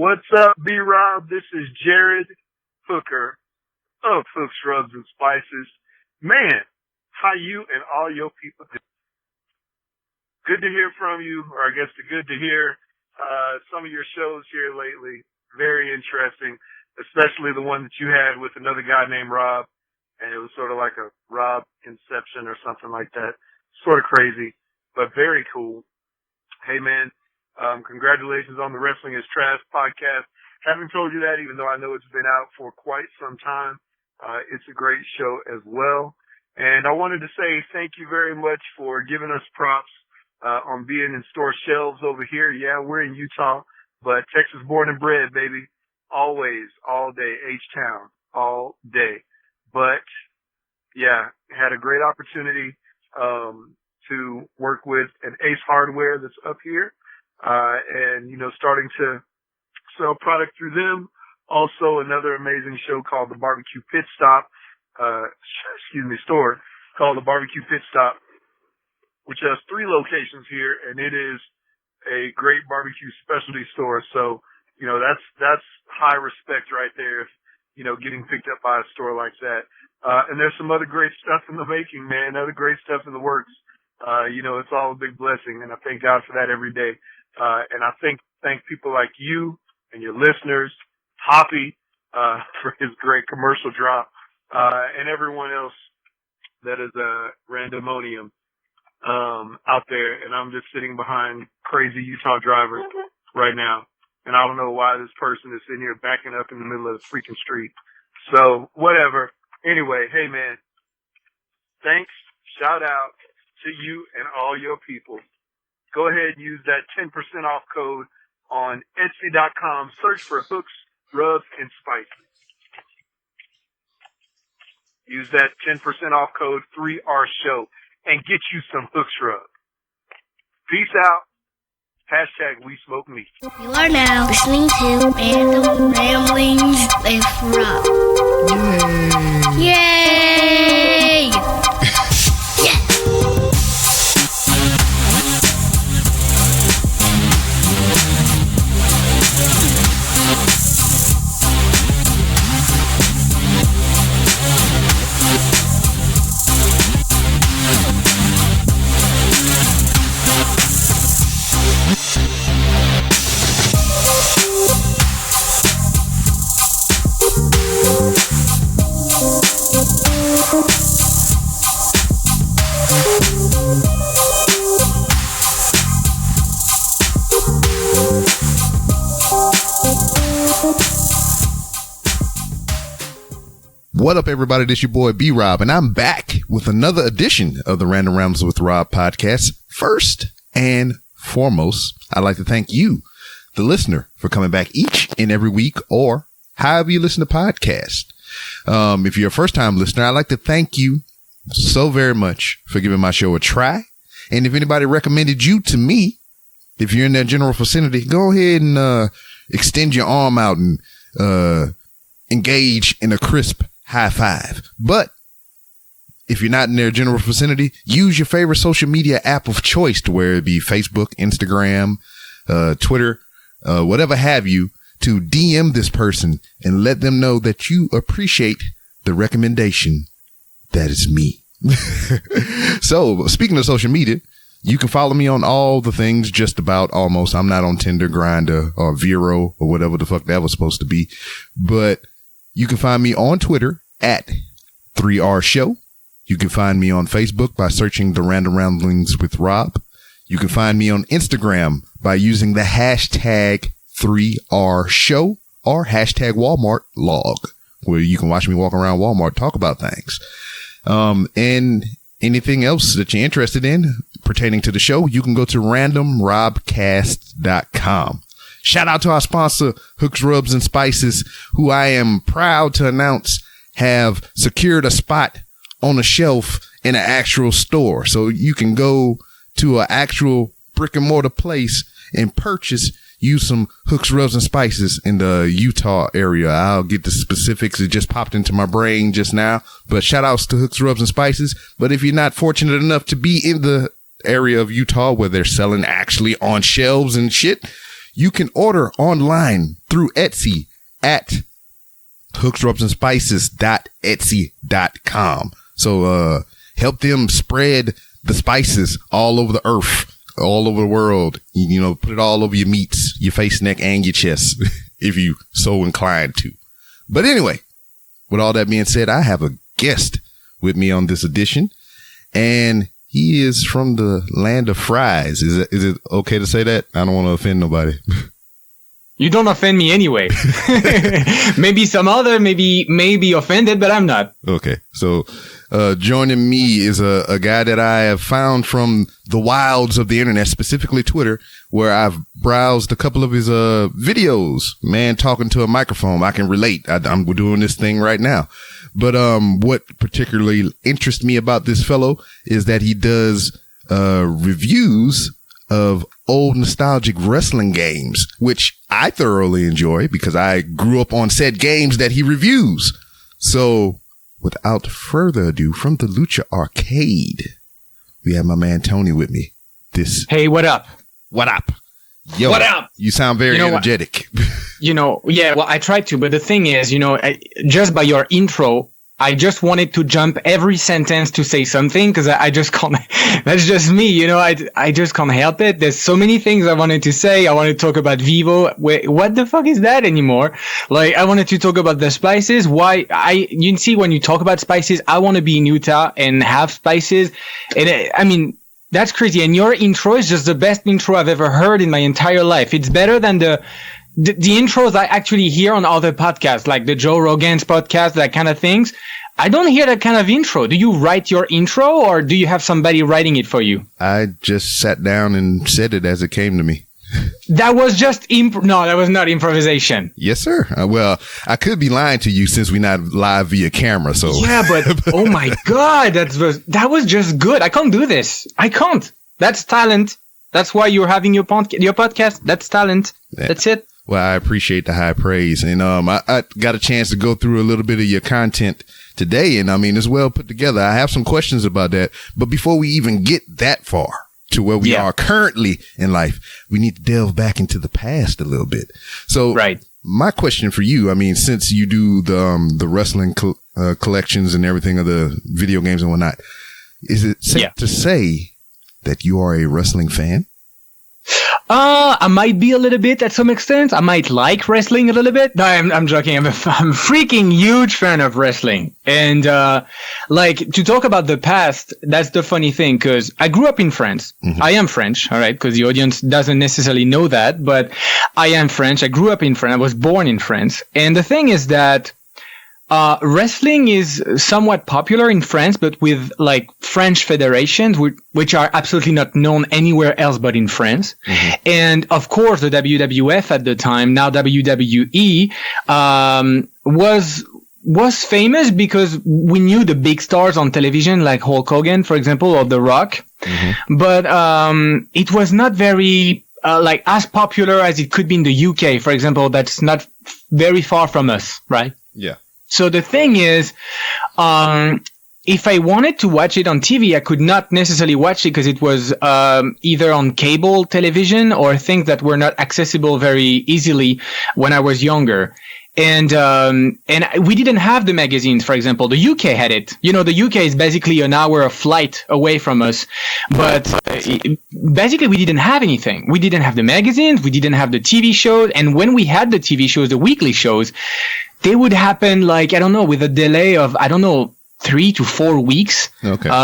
What's up, B-Rob? This is Jared Hooker of Hooks, Rubs, and Spices. Man, how you and all your people do? Good to hear from you, or I guess good to hear some of your shows here lately. Very interesting, especially the one that you had with another guy named Rob, and it was sort of like a Rob Inception or something like that. Sort of crazy, but very cool. Hey, man, congratulations on the Wrestling is Trash podcast. Haven't told you that, even though I know it's been out for quite some time. It's a great show as well. And I wanted to say thank you very much for giving us props on being in store shelves over here. Yeah, we're in Utah, but Texas born and bred, baby. Always, all day, HTown, all day. But, yeah, had a great opportunity to work with an Ace Hardware that's up here. And, you know, starting to sell product through them. Also, another amazing show called the Barbecue Pit Stop, store called the Barbecue Pit Stop, which has 3 locations here, and it is a great barbecue specialty store. So, you know, that's high respect right there, if, you know, getting picked up by a store like that. And there's some other great stuff in the making, man, other great stuff in the works. You know, it's all a big blessing, and I thank God for that every day. And I thank people like you and your listeners, Hoppy, for his great commercial drop, and everyone else that is a randomonium out there. And I'm just sitting behind crazy Utah drivers right now, and I don't know why this person is sitting here backing up in the middle of the freaking street. So whatever. Anyway, hey man, thanks. Shout out to you and all your people. Go ahead and use that 10% off code on Etsy.com. Search for Hooks, Rubs, and Spices. Use that 10% off code 3R Show and get you some Hooks Rub. Peace out. Hashtag We Smoke Meat. You are now listening to Random Ramblings with Rob. Yay! Yay! Yeah! What up, everybody? This your boy B-Rob, and I'm back with another edition of the Random Rambles with Rob podcast. First and foremost, I'd like to thank you, the listener, for coming back each and every week, or however you listen to podcasts. If you're a first-time listener, I'd like to thank you so very much for giving my show a try. And if anybody recommended you to me, if you're in that general vicinity, go ahead and extend your arm out and engage in a crisp high five. But if you're not in their general vicinity, use your favorite social media app of choice, to where it be Facebook, Instagram, Twitter, whatever have you, to DM this person and let them know that you appreciate the recommendation. That is me. So speaking of social media, you can follow me on all the things, just about almost. I'm not on Tinder, Grindr, or Vero, or whatever the fuck that was supposed to be. But you can find me on Twitter at 3R Show. You can find me on Facebook by searching the Random Ramblings with Rob. You can find me on Instagram by using the hashtag 3R Show or hashtag Walmart log, where you can watch me walk around Walmart, talk about things. And anything else that you're interested in pertaining to the show, you can go to randomrobcast.com. Shout out to our sponsor, Hooks, Rubs, and Spices, who I am proud to announce have secured a spot on a shelf in an actual store. So you can go to an actual brick and mortar place and use some Hooks, Rubs, and Spices in the Utah area. I'll get the specifics. It just popped into my brain just now. But shout outs to Hooks, Rubs, and Spices. But if you're not fortunate enough to be in the area of Utah where they're selling actually on shelves and shit, you can order online through Etsy at hooksrubsandspices.etsy.com. So help them spread the spices all over the earth, all over the world. You know, put it all over your meats, your face, neck, and your chest, if you so inclined to. But anyway, with all that being said, I have a guest with me on this edition, and he is from the land of fries. Is it okay to say that? I don't want to offend nobody. You don't offend me anyway. Maybe some other may be offended, but I'm not. Okay. So joining me is a guy that I have found from the wilds of the internet, specifically Twitter, where I've browsed a couple of his videos. Man talking to a microphone. I can relate. I'm doing this thing right now. But what particularly interests me about this fellow is that he does reviews of old nostalgic wrestling games, which I thoroughly enjoy because I grew up on said games that he reviews. So without further ado, from the Lucharcade, we have my man Tony with me. Hey, what up? What up? Yo, what up? You sound very energetic. Yeah, well, I tried to, but the thing is, just by your intro, I just wanted to jump every sentence to say something because I just can't. That's just me, I just can't help it. There's so many things I wanted to say. I wanted to talk about Vivo. Wait, what the fuck is that anymore? Like, I wanted to talk about the spices. You can see when you talk about spices, I want to be in Utah and have spices. And that's crazy. And your intro is just the best intro I've ever heard in my entire life. It's better than the intros I actually hear on other podcasts, like the Joe Rogan's podcast, that kind of things. I don't hear that kind of intro. Do you write your intro or do you have somebody writing it for you? I just sat down and said it as it came to me. That was just no, that was not improvisation. Yes, sir. Well, I could be lying to you since we're not live via camera. So yeah, but oh my God, that was just good. I can't do this. I can't. That's talent. That's why you're having your podcast. That's talent. Yeah. That's it. Well, I appreciate the high praise. And I got a chance to go through a little bit of your content today. And it's well put together. I have some questions about that. But before we even get that far to where we are currently in life, we need to delve back into the past a little bit. So my question for you, since you do the wrestling collections and everything of the video games and whatnot, is it safe to say that you are a wrestling fan? I might be a little bit at some extent. I might like wrestling a little bit. No, I'm joking. I'm a freaking huge fan of wrestling. And, to talk about the past, that's the funny thing, because I grew up in France. Mm-hmm. I am French, all right, because the audience doesn't necessarily know that, but I am French. I grew up in France. I was born in France. And the thing is that wrestling is somewhat popular in France, but with French federations, which are absolutely not known anywhere else but in France. Mm-hmm. And of course, the WWF at the time, now WWE, was famous because we knew the big stars on television, like Hulk Hogan, for example, or The Rock. Mm-hmm. But it was not very as popular as it could be in the UK, for example. That's not very far from us, right? Yeah. So the thing is, if I wanted to watch it on TV, I could not necessarily watch it because it was either on cable television or things that were not accessible very easily when I was younger. And we didn't have the magazines, for example. The UK had it. The UK is basically an hour of flight away from us. But basically, we didn't have anything. We didn't have the magazines. We didn't have the TV shows. And when we had the TV shows, the weekly shows, they would happen with a delay of, 3 to 4 weeks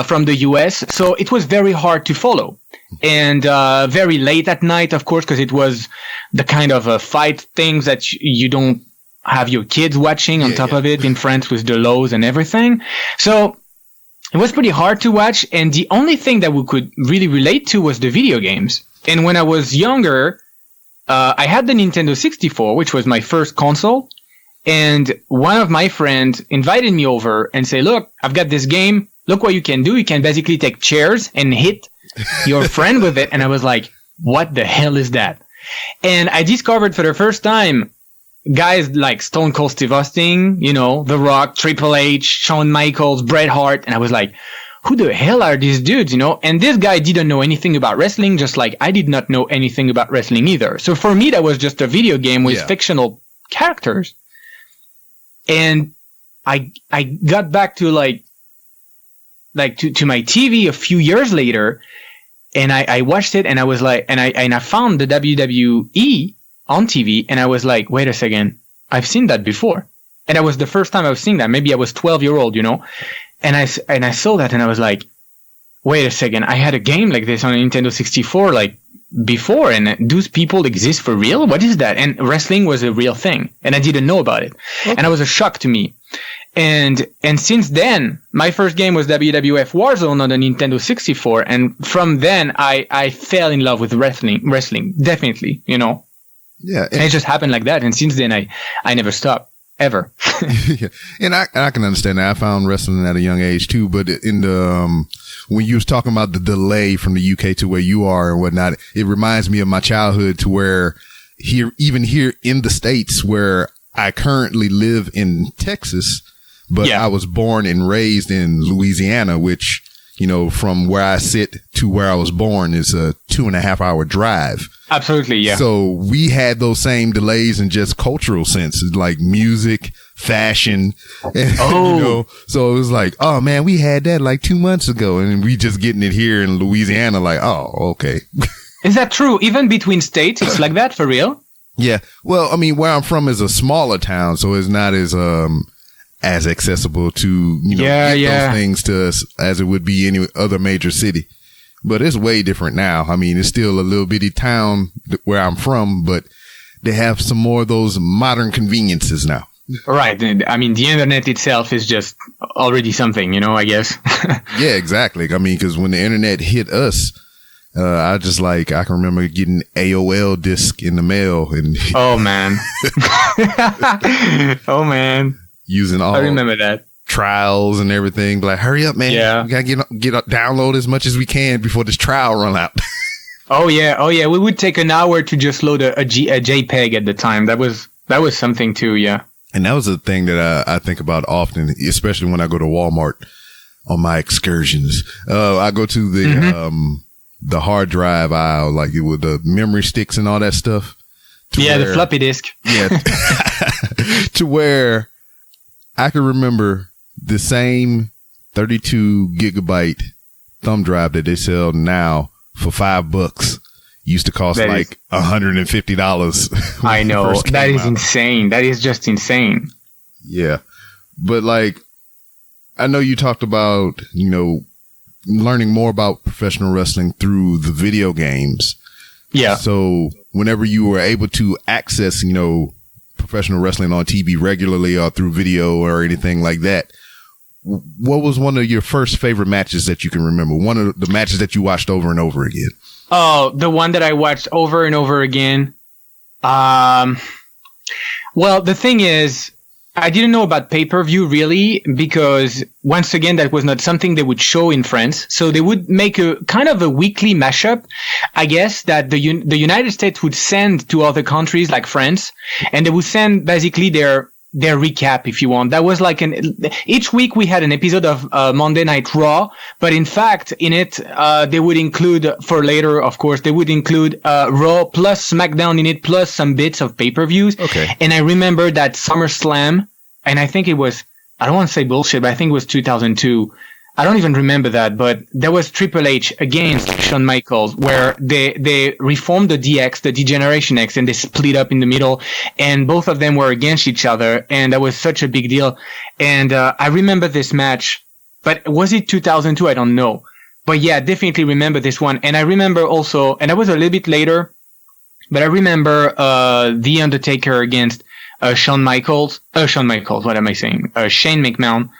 from the US. So it was very hard to follow. And very late at night, of course, because it was the kind of fight things that you don't have your kids watching on top of it in France with the laws and everything. So it was pretty hard to watch. And the only thing that we could really relate to was the video games. And when I was younger, I had the Nintendo 64, which was my first console. And one of my friends invited me over and say, look, I've got this game. Look what you can do. You can basically take chairs and hit your friend with it. And I was like, what the hell is that? And I discovered for the first time guys like Stone Cold Steve Austin, The Rock, Triple H, Shawn Michaels, Bret Hart. And I was like, who the hell are these dudes, you know? And this guy didn't know anything about wrestling, just like I did not know anything about wrestling either. So for me, that was just a video game with fictional characters. And I got back to to my TV a few years later, and I watched it, and I was like, and I found the WWE on TV, and I was like, wait a second, I've seen that before. And that was the first time I was seeing that. Maybe I was 12-year-old, you know? And I saw that, and I was like, wait a second, I had a game like this on a Nintendo 64, like, before, and those people exist for real? What is that? And wrestling was a real thing, and I didn't know about it. Okay. And it was a shock to me. And since then, my first game was WWF Warzone on the Nintendo 64, and from then, I fell in love with wrestling, definitely, you know? Yeah. And it just happened like that, and since then, I never stopped. Ever. Yeah. And I can understand that. I found wrestling at a young age too, but in the, when you was talking about the delay from the UK to where you are and whatnot, it reminds me of my childhood to where even here in the States where I currently live in Texas, but I was born and raised in Louisiana, which, you know, from where I sit to where I was born is a 2.5 hour drive. Absolutely, yeah. So we had those same delays in just cultural senses, like music, fashion. And, you know, so it was like, oh man, we had that like 2 months ago, and we just getting it here in Louisiana. Like, oh, okay. Is that true? Even between states, it's like that for real? Yeah. Well, I mean, where I'm from is a smaller town, so it's not as accessible to, you know, those things to us as it would be any other major city. But it's way different now. I mean, it's still a little bitty town where I'm from, but they have some more of those modern conveniences now. Right. I mean, the internet itself is just already something, you know, I guess. Yeah, exactly. I mean, because when the internet hit us, I can remember getting AOL disc in the mail. And oh, man. Oh, man. Using all. I remember that. Trials and everything. Like, hurry up, man. Yeah. We gotta download as much as we can before this trial run out. Oh yeah. We would take an hour to just load a JPEG at the time. That was something too. Yeah. And that was a thing that I think about often, especially when I go to Walmart on my excursions. I go to the hard drive aisle, like with the memory sticks and all that stuff. The floppy disk. Yeah. To where I can remember the same 32 gigabyte thumb drive that they sell now for $5 used to cost like $150. I know. That is insane. That is just insane. Yeah. But like, I know you talked about, you know, learning more about professional wrestling through the video games. Yeah. So whenever you were able to access, you know, professional wrestling on TV regularly or through video or anything like that, what was one of your first favorite matches that you can remember? One of the matches that you watched over and over again? Oh, the one that I watched over and over again. Well, the thing is, I didn't know about pay-per-view really, because once again, that was not something they would show in France. So they would make a kind of a weekly mashup, I guess, that the United States would send to other countries like France, and they would send basically their recap, if you want. That was like each week we had an episode of Monday Night Raw, but in fact, in it, they would include, for later, of course, they would include Raw plus SmackDown in it, plus some bits of pay-per-views. Okay. And I remember that SummerSlam, and I think it was, I don't want to say bullshit, but I think it was 2002. I don't even remember that, but there was Triple H against Shawn Michaels, where they reformed the DX, the D-Generation X, and they split up in the middle, and both of them were against each other, and that was such a big deal. And I remember this match, but was it 2002? I don't know. But yeah, definitely remember this one. And I remember also, and that was a little bit later, but I remember The Undertaker against Shawn Michaels, what am I saying? Shane McMahon.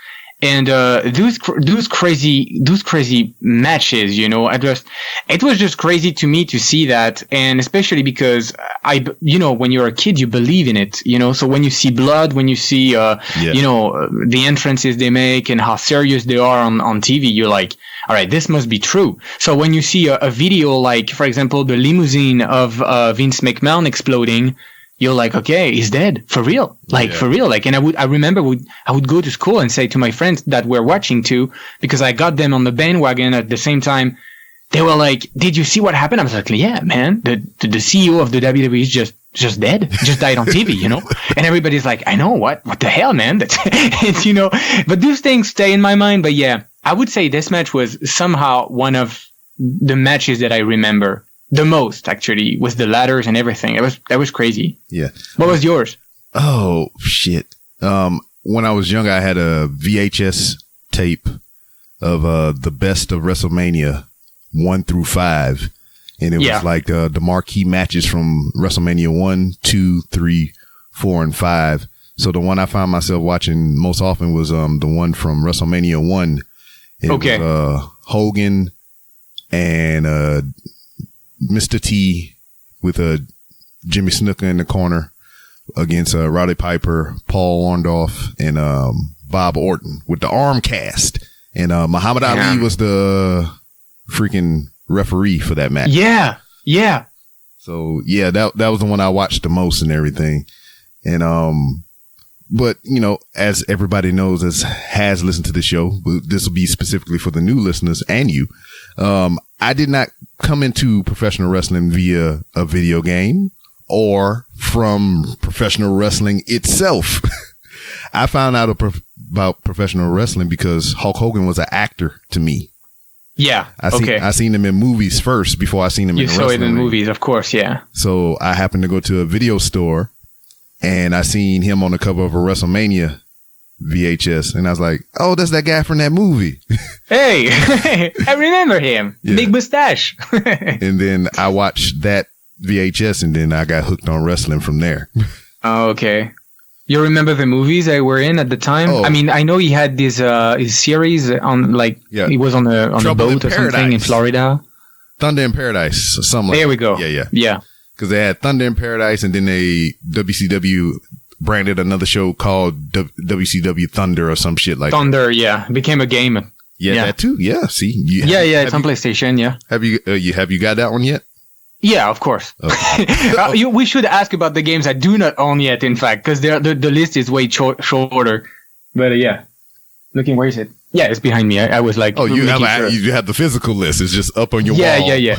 And those crazy matches, you know, it was just crazy to me to see that, and especially because when you're a kid, you believe in it, you know. So when you see blood, when you see you know, the entrances they make and how serious they are on TV, you're like, all right, this must be true. So when you see a video like, for example, the limousine of Vince McMahon exploding, you're like, okay, he's dead for real, for real. Like, and I remember I would go to school and say to my friends that were watching too, because I got them on the bandwagon at the same time. They were like, did you see what happened? I was like, yeah, man, the CEO of the WWE is just dead, just died on TV, you know? And everybody's like, I know, what the hell, man? That's, it's, you know, but those things stay in my mind. But yeah, I would say this match was somehow one of the matches that I remember the most, actually, with the ladders and everything. That was crazy. Yeah. What was yours? Oh, shit. When I was young, I had a VHS tape of the best of WrestleMania 1 through 5. And it was like the marquee matches from WrestleMania 1, 2, 3, 4, and 5. So the one I found myself watching most often was the one from WrestleMania 1. It was Hogan and Mr. T with Jimmy Snuka in the corner against Roddy Piper, Paul Orndorff, and Bob Orton with the arm cast. And Muhammad Ali was the freaking referee for that match. Yeah. So yeah, that was the one I watched the most and everything. And but you know, as everybody knows, as has listened to the show, this will be specifically for the new listeners and you. I did not come into professional wrestling via a video game or from professional wrestling itself. I found out about professional wrestling because Hulk Hogan was an actor to me. Yeah. I seen him in movies first before I seen him in wrestling. You saw it in movies, of course, yeah. So I happened to go to a video store and I seen him on the cover of a WrestleMania VHS, and I was like, "Oh, that's that guy from that movie." Hey, I remember him. Yeah. Big mustache. And then I watched that VHS, and then I got hooked on wrestling from there. Oh, okay. You remember the movies I were in at the time? Oh. I mean, I know he had this his series on he was on a boat or something in Florida. Thunder in Paradise, or something like that. There we go. Yeah. Because they had Thunder in Paradise, and then WCW branded another show called WCW Thunder or some shit like Thunder, that. Yeah. Became a game. Yeah, that too. Yeah, see. It's on PlayStation, yeah. Have you got that one yet? Yeah, of course. Okay. We should ask about the games I do not own yet, in fact, because the list is way shorter. But yeah. Looking, where is it? Yeah, it's behind me. I was like, you have the physical list. It's just up on your wall.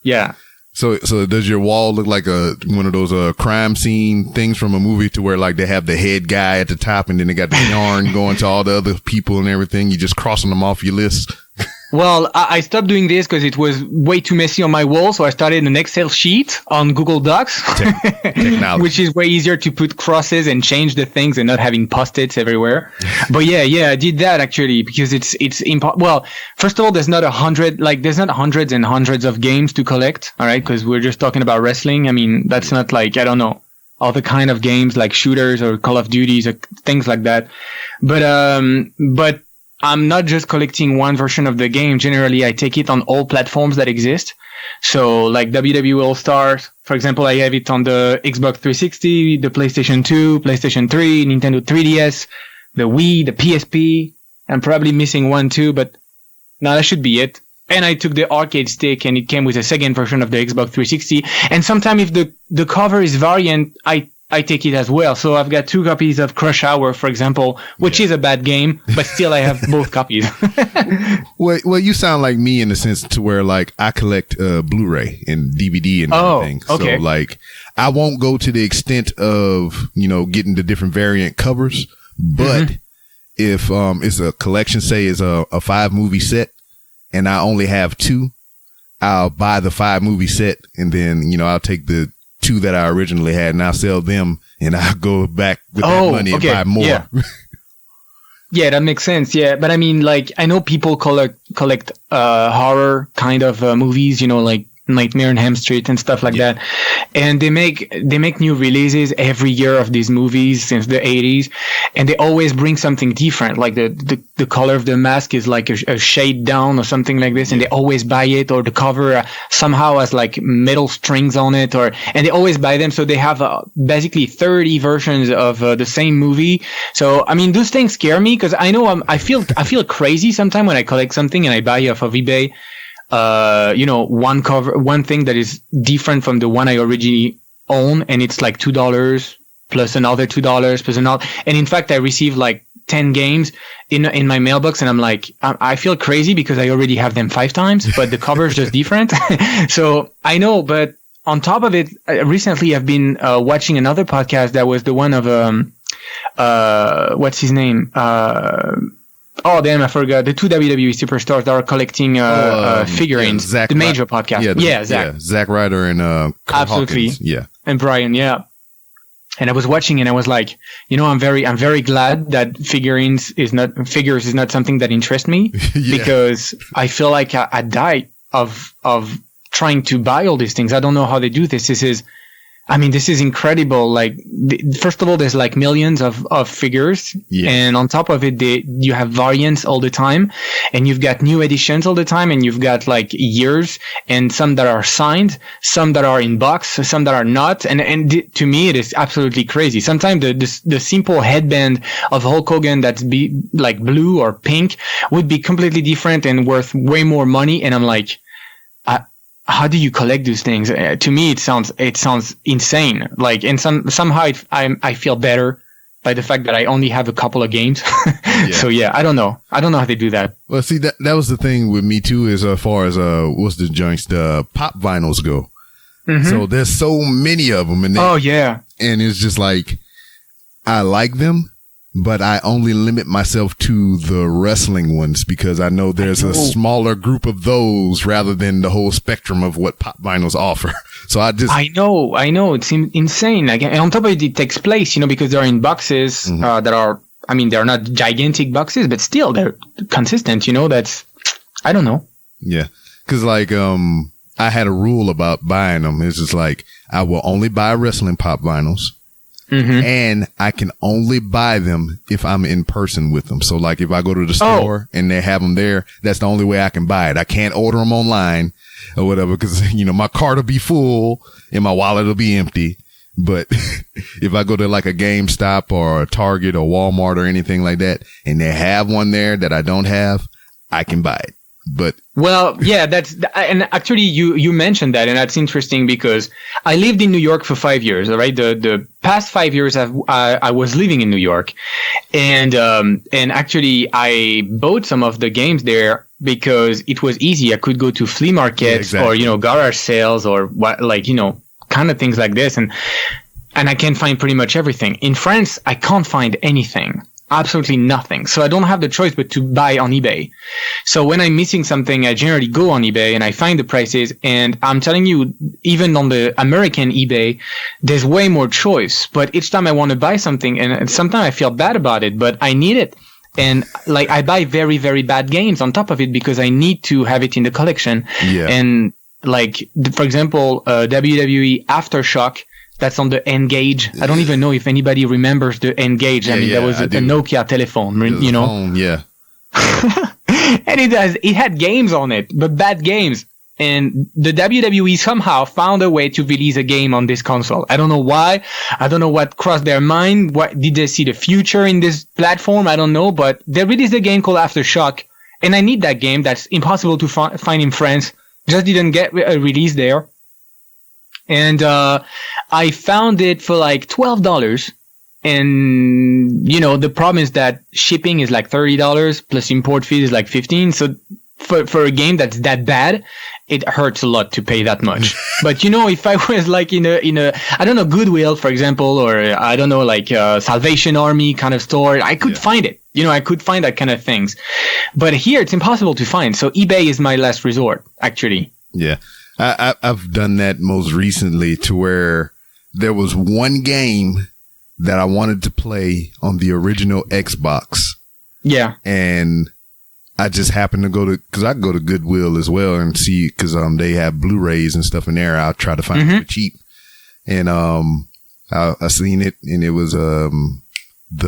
Yeah. So does your wall look like one of those crime scene things from a movie to where like they have the head guy at the top and then they got the yarn going to all the other people and everything? You just crossing them off your list? Well, I stopped doing this because it was way too messy on my wall, so I started an Excel sheet on Google Docs, which is way easier to put crosses and change the things and not having post-its everywhere. But yeah, I did that actually because it's well, first of all, there's not hundreds and hundreds of games to collect, all right? Because we're just talking about wrestling. I mean, that's not like, I don't know, other kind of games like shooters or Call of Duties or things like that. But I'm not just collecting one version of the game. Generally, I take it on all platforms that exist. So like WWE All-Stars, for example, I have it on the Xbox 360, the PlayStation 2, PlayStation 3, Nintendo 3DS, the Wii, the PSP. I'm probably missing one too, but no, that should be it. And I took the arcade stick and it came with a second version of the Xbox 360. And sometimes if the cover is variant, I take it as well. So I've got 2 copies of Crush Hour, for example, which is a bad game, but still I have both copies. Well, you sound like me in the sense to where like I collect Blu-ray and DVD and everything. Okay. So like I won't go to the extent of, getting the different variant covers, but if it's a collection, say is a 5-movie set and I only have 2, I'll buy the 5-movie set and then, I'll take the 2 that I originally had and I'll sell them and I'll go back with that money and buy more. Yeah, that makes sense. Yeah. But I mean, like, I know people collect horror kind of movies, like Nightmare on Elm Street and stuff like that. And they make new releases every year of these movies since the 80s. And they always bring something different. Like the color of the mask is like a shade down or something like this. And they always buy it, or the cover somehow has like metal strings on it, and they always buy them. So they have basically 30 versions of the same movie. So, I mean, those things scare me because I know I feel crazy sometimes when I collect something and I buy off of eBay. One thing that is different from the one I originally own, and it's like $2 plus another $2 plus another. And in fact, I received like 10 games in my mailbox, and I'm like, I feel crazy because I already have them 5 times, but the cover is just different. So I know, but on top of it, recently I've been watching another podcast that was the one of what's his name? Oh damn, I forgot. The 2 WWE superstars that are collecting figurines. Yeah, the major podcast. Zach. Zack Ryder and Kurt Absolutely. Hawkins. Yeah. And Brian, yeah. And I was watching and I was like, I'm very glad that figures is not something that interests me because I feel like I die of trying to buy all these things. I don't know how they do this. This is incredible. Like, first of all, there's like millions of figures. Yeah. And on top of it, you have variants all the time, and you've got new editions all the time, and you've got like years, and some that are signed, some that are in box, some that are not. And to me, it is absolutely crazy. Sometimes the simple headband of Hulk Hogan that's like blue or pink would be completely different and worth way more money. And I'm like, how do you collect these things? To me, it sounds insane. Like, and somehow I feel better by the fact that I only have a couple of games. So yeah, I don't know how they do that. Well, see, that was the thing with me too, as far as what's the joints, the pop vinyls go. Mm-hmm. So there's so many of them, and and it's just like, I like them, but I only limit myself to the wrestling ones because I know there's a smaller group of those rather than the whole spectrum of what pop vinyls offer. So I know. It's insane. Like, and on top of it, it takes place, because they're in boxes that are, they're not gigantic boxes, but still they're consistent, that's, I don't know. Yeah. Cause like, I had a rule about buying them. It's just like, I will only buy wrestling pop vinyls. Mm-hmm. And I can only buy them if I'm in person with them. So like if I go to the store and they have them there, that's the only way I can buy it. I can't order them online or whatever because, my cart will be full and my wallet will be empty. But if I go to like a GameStop or a Target or Walmart or anything like that and they have one there that I don't have, I can buy it. But well, yeah, and actually you mentioned that, and that's interesting because I lived in New York for 5 years. All right, the past 5 years I was living in New York, and actually I bought some of the games there because it was easy. I could go to flea markets or garage sales or what, like kind of things like this, and I can find pretty much everything. In France, I can't find anything. Absolutely nothing. So I don't have the choice but to buy on eBay. So when I'm missing something, I generally go on eBay and I find the prices. And I'm telling you, even on the American eBay, there's way more choice. But each time I want to buy something, and sometimes I feel bad about it, but I need it. And like I buy very, very bad games on top of it because I need to have it in the collection. Yeah. And like, for example, WWE Aftershock. That's on the N-Gage. I don't even know if anybody remembers the N-Gage. That was a Nokia telephone, Phone, yeah. And it had games on it, but bad games. And the WWE somehow found a way to release a game on this console. I don't know why. I don't know what crossed their mind. What did they see the future in this platform? I don't know, but they released a game called Aftershock. And I need that game. That's impossible to find in France. Just didn't get a release there. And I found it for like $12. And, the problem is that shipping is like $30 plus import fee is like $15. So for a game that's that bad, it hurts a lot to pay that much. But, if I was like in a, I don't know, Goodwill, for example, or I don't know, like Salvation Army kind of store, I could find it. I could find that kind of things. But here it's impossible to find. So eBay is my last resort, actually. Yeah. I've done that most recently to where there was one game that I wanted to play on the original Xbox. Yeah. And I just happened to cause I go to Goodwill as well and see, cause, they have Blu-rays and stuff in there. I'll try to find it for cheap. And, I seen it and it was, The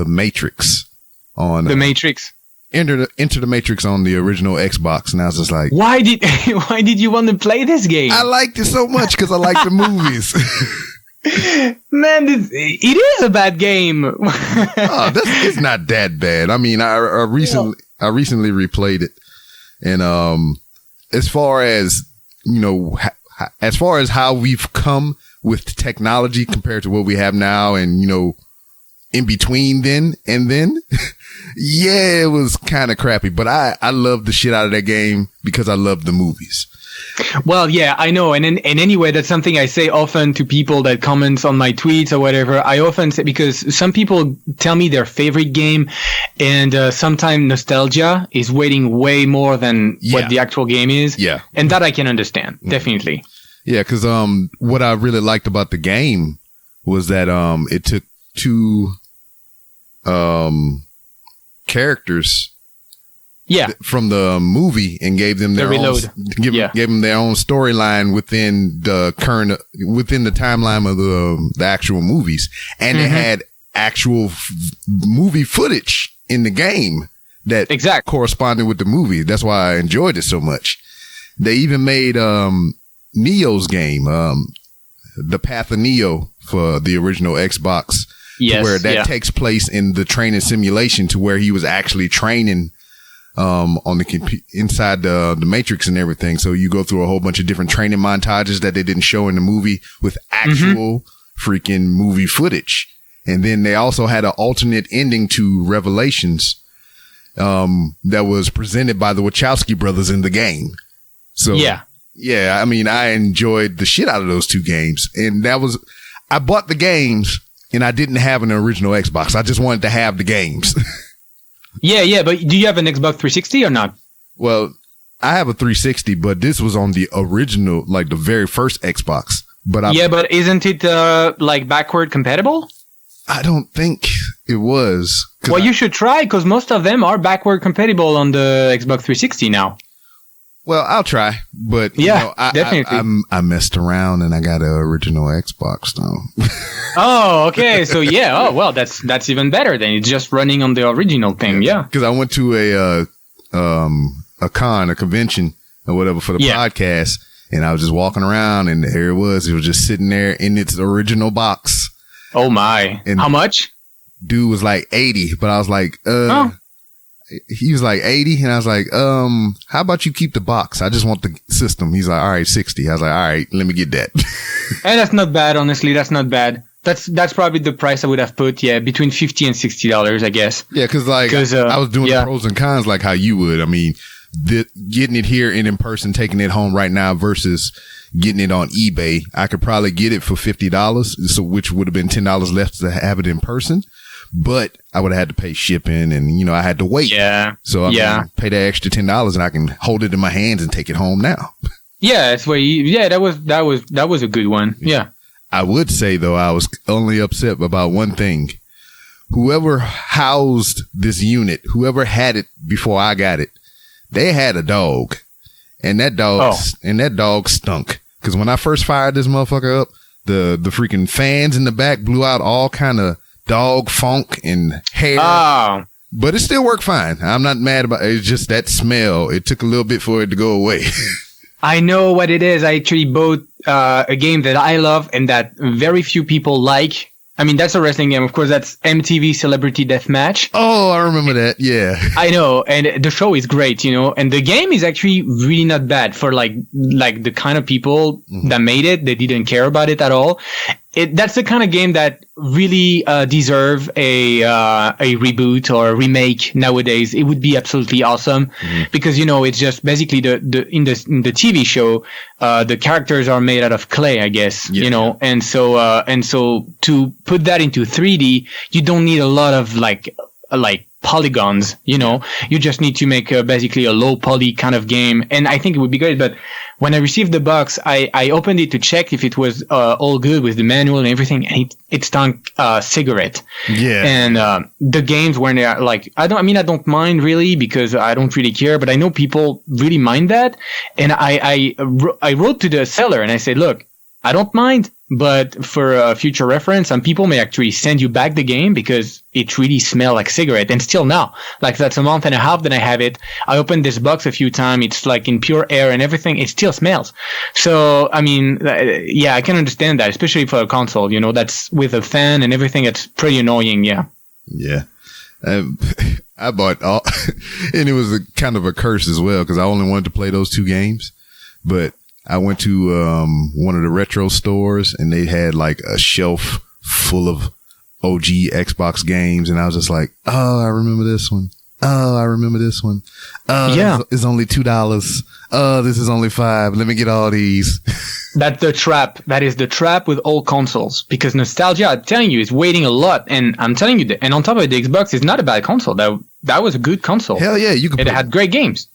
Matrix on The Matrix. Enter the Matrix on the original Xbox, and I was just like, why did you want to play this game? I liked it so much because I like the movies. Man, it is a bad game. It's not that bad. I mean, I recently replayed it, and as far as as far as how we've come with technology compared to what we have now, and in between then and then. Yeah, it was kind of crappy, but I loved the shit out of that game because I loved the movies. Well, yeah, I know. And anyway, that's something I say often to people that comment on my tweets or whatever. I often say, because some people tell me their favorite game, and sometimes nostalgia is weighing way more than what the actual game is. Yeah. And that I can understand, definitely. Yeah, because what I really liked about the game was that it took two characters from the movie and gave them their own, gave them their own storyline within the timeline of the actual movies, and they had actual movie footage in the game that corresponded with the movie. That's why I enjoyed it so much. They even made Neo's game, The Path of Neo, for the original Xbox. Yes, where that takes place in the training simulation, to where he was actually training on the inside the Matrix and everything. So you go through a whole bunch of different training montages that they didn't show in the movie with actual freaking movie footage. And then they also had an alternate ending to Revelations that was presented by the Wachowski brothers in the game. So yeah, I mean, I enjoyed the shit out of those two games, and I bought the games. And I didn't have an original Xbox. I just wanted to have the games. Yeah. But do you have an Xbox 360 or not? Well, I have a 360, but this was on the original, like the very first Xbox. But but isn't it like backward compatible? I don't think it was. Well, you should try, because most of them are backward compatible on the Xbox 360 now. Well, I'll try, but definitely. I messed around and I got an original Xbox though. Oh, okay. So well, that's even better then. It's just running on the original thing. Yeah. Because I went to a convention or whatever for the podcast, and I was just walking around, and there it was. It was just sitting there in its original box. Oh my! And how much? Dude was like 80, but I was like, he was like 80, and I was like, how about you keep the box? I just want the system. He's like, all right, 60. I was like, all right, let me get that. And that's not bad, honestly. That's not bad. That's probably the price I would have put, between $50 and $60, I guess. Yeah, because I was doing the pros and cons like how you would. I mean, getting it here and in person, taking it home right now versus getting it on eBay. I could probably get it for $50, so which would have been $10 less to have it in person. But I would have had to pay shipping, and I had to wait. Yeah. So I pay that extra $10, and I can hold it in my hands and take it home now. Yeah, that's why. That was a good one. Yeah. I would say though, I was only upset about one thing. Whoever housed this unit, whoever had it before I got it, they had a dog, and that dog stunk. Because when I first fired this motherfucker up, the freaking fans in the back blew out all kind of dog funk and hair. Oh. But it still worked fine. I'm not mad about it. It's just that smell. It took a little bit for it to go away. I know what it is. I actually bought a game that I love and that very few people like. I mean, that's a wrestling game. Of course, that's MTV Celebrity Deathmatch. Oh, I remember that. Yeah. I know. And the show is great, And the game is actually really not bad for like the kind of people that made it. They didn't care about it at all. That's the kind of game that really deserve a reboot or a remake nowadays. It would be absolutely awesome because it's just basically in the TV show the characters are made out of clay, I guess, and so to put that into 3D, you don't need a lot of like polygons, you just need to make basically a low poly kind of game, and I think it would be great. But when I received the box, I opened it to check if it was all good with the manual and everything, and it stunk cigarette. Yeah. And the games when they are like, I don't mind really because I don't really care, but I know people really mind that. And I wrote to the seller and I said, look, I don't mind, but for future reference, some people may actually send you back the game because it really smells like cigarette. And still now, like that's a month and a half that I have it. I opened this box a few times. It's like in pure air and everything. It still smells. So, I mean, yeah, I can understand that, especially for a console, that's with a fan and everything. It's pretty annoying. Yeah. Yeah. I bought all, and it was kind of a curse as well because I only wanted to play those two games, but I went to one of the retro stores and they had like a shelf full of OG Xbox games, and I was just like, oh, I remember this one. Oh, I remember this one. It's only $2. Oh, this is only $5. Let me get all these. That's the trap. That is the trap with all consoles, because nostalgia, I'm telling you, is waiting a lot. And I'm telling you that, and on top of it, the Xbox is not a bad console. That was a good console. Hell yeah. It had great games.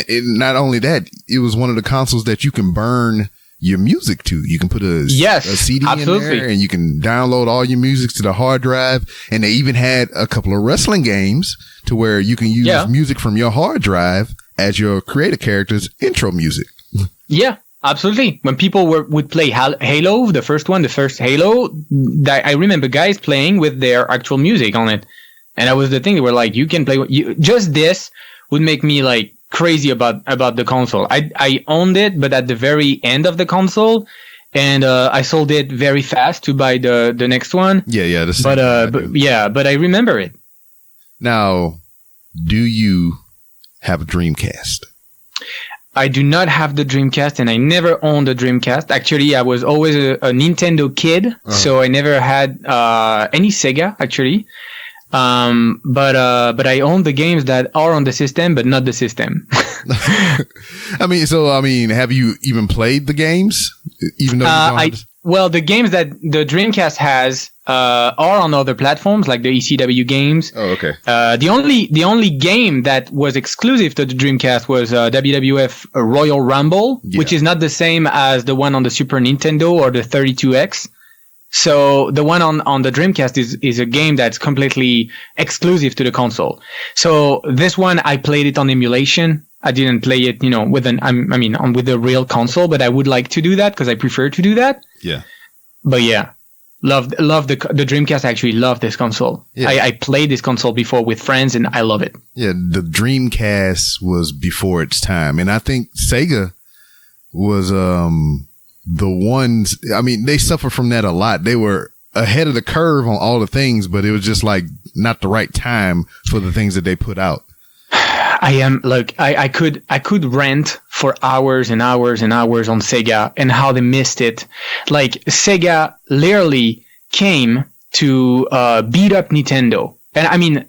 Not only that, it was one of the consoles that you can burn your music to. You can put a CD in there, and you can download all your music to the hard drive. And they even had a couple of wrestling games to where you can use music from your hard drive as your creative character's intro music. Yeah, absolutely. When people would play Halo, the first Halo, I remember guys playing with their actual music on it. And that was the thing. They were like, you can play just this would make me like crazy about the console. I owned it, but at the very end of the console, and I sold it very fast to buy the next one. Yeah. But I remember it. Now, do you have a Dreamcast? I do not have the Dreamcast, and I never owned a Dreamcast. Actually, I was always a Nintendo kid, so I never had any Sega actually. But I own the games that are on the system, but not the system. I mean, have you even played the games? Even though well, the games that the Dreamcast has are on other platforms, like the ECW games. Oh, okay. The only game that was exclusive to the Dreamcast was WWF Royal Rumble, which is not the same as the one on the Super Nintendo or the 32X. So the one on the Dreamcast is a game that's completely exclusive to the console. So this one, I played it on emulation. I didn't play it, with the real console, but I would like to do that because I prefer to do that. Yeah. But yeah, love the Dreamcast. I actually love this console. Yeah. I played this console before with friends, and I love it. Yeah, the Dreamcast was before its time, and I think Sega was the ones. I mean, they suffer from that a lot. They were ahead of the curve on all the things, but it was just like not the right time for the things that they put out. I could rant for hours and hours and hours on Sega and how they missed it. Like, Sega literally came to beat up Nintendo. And I mean,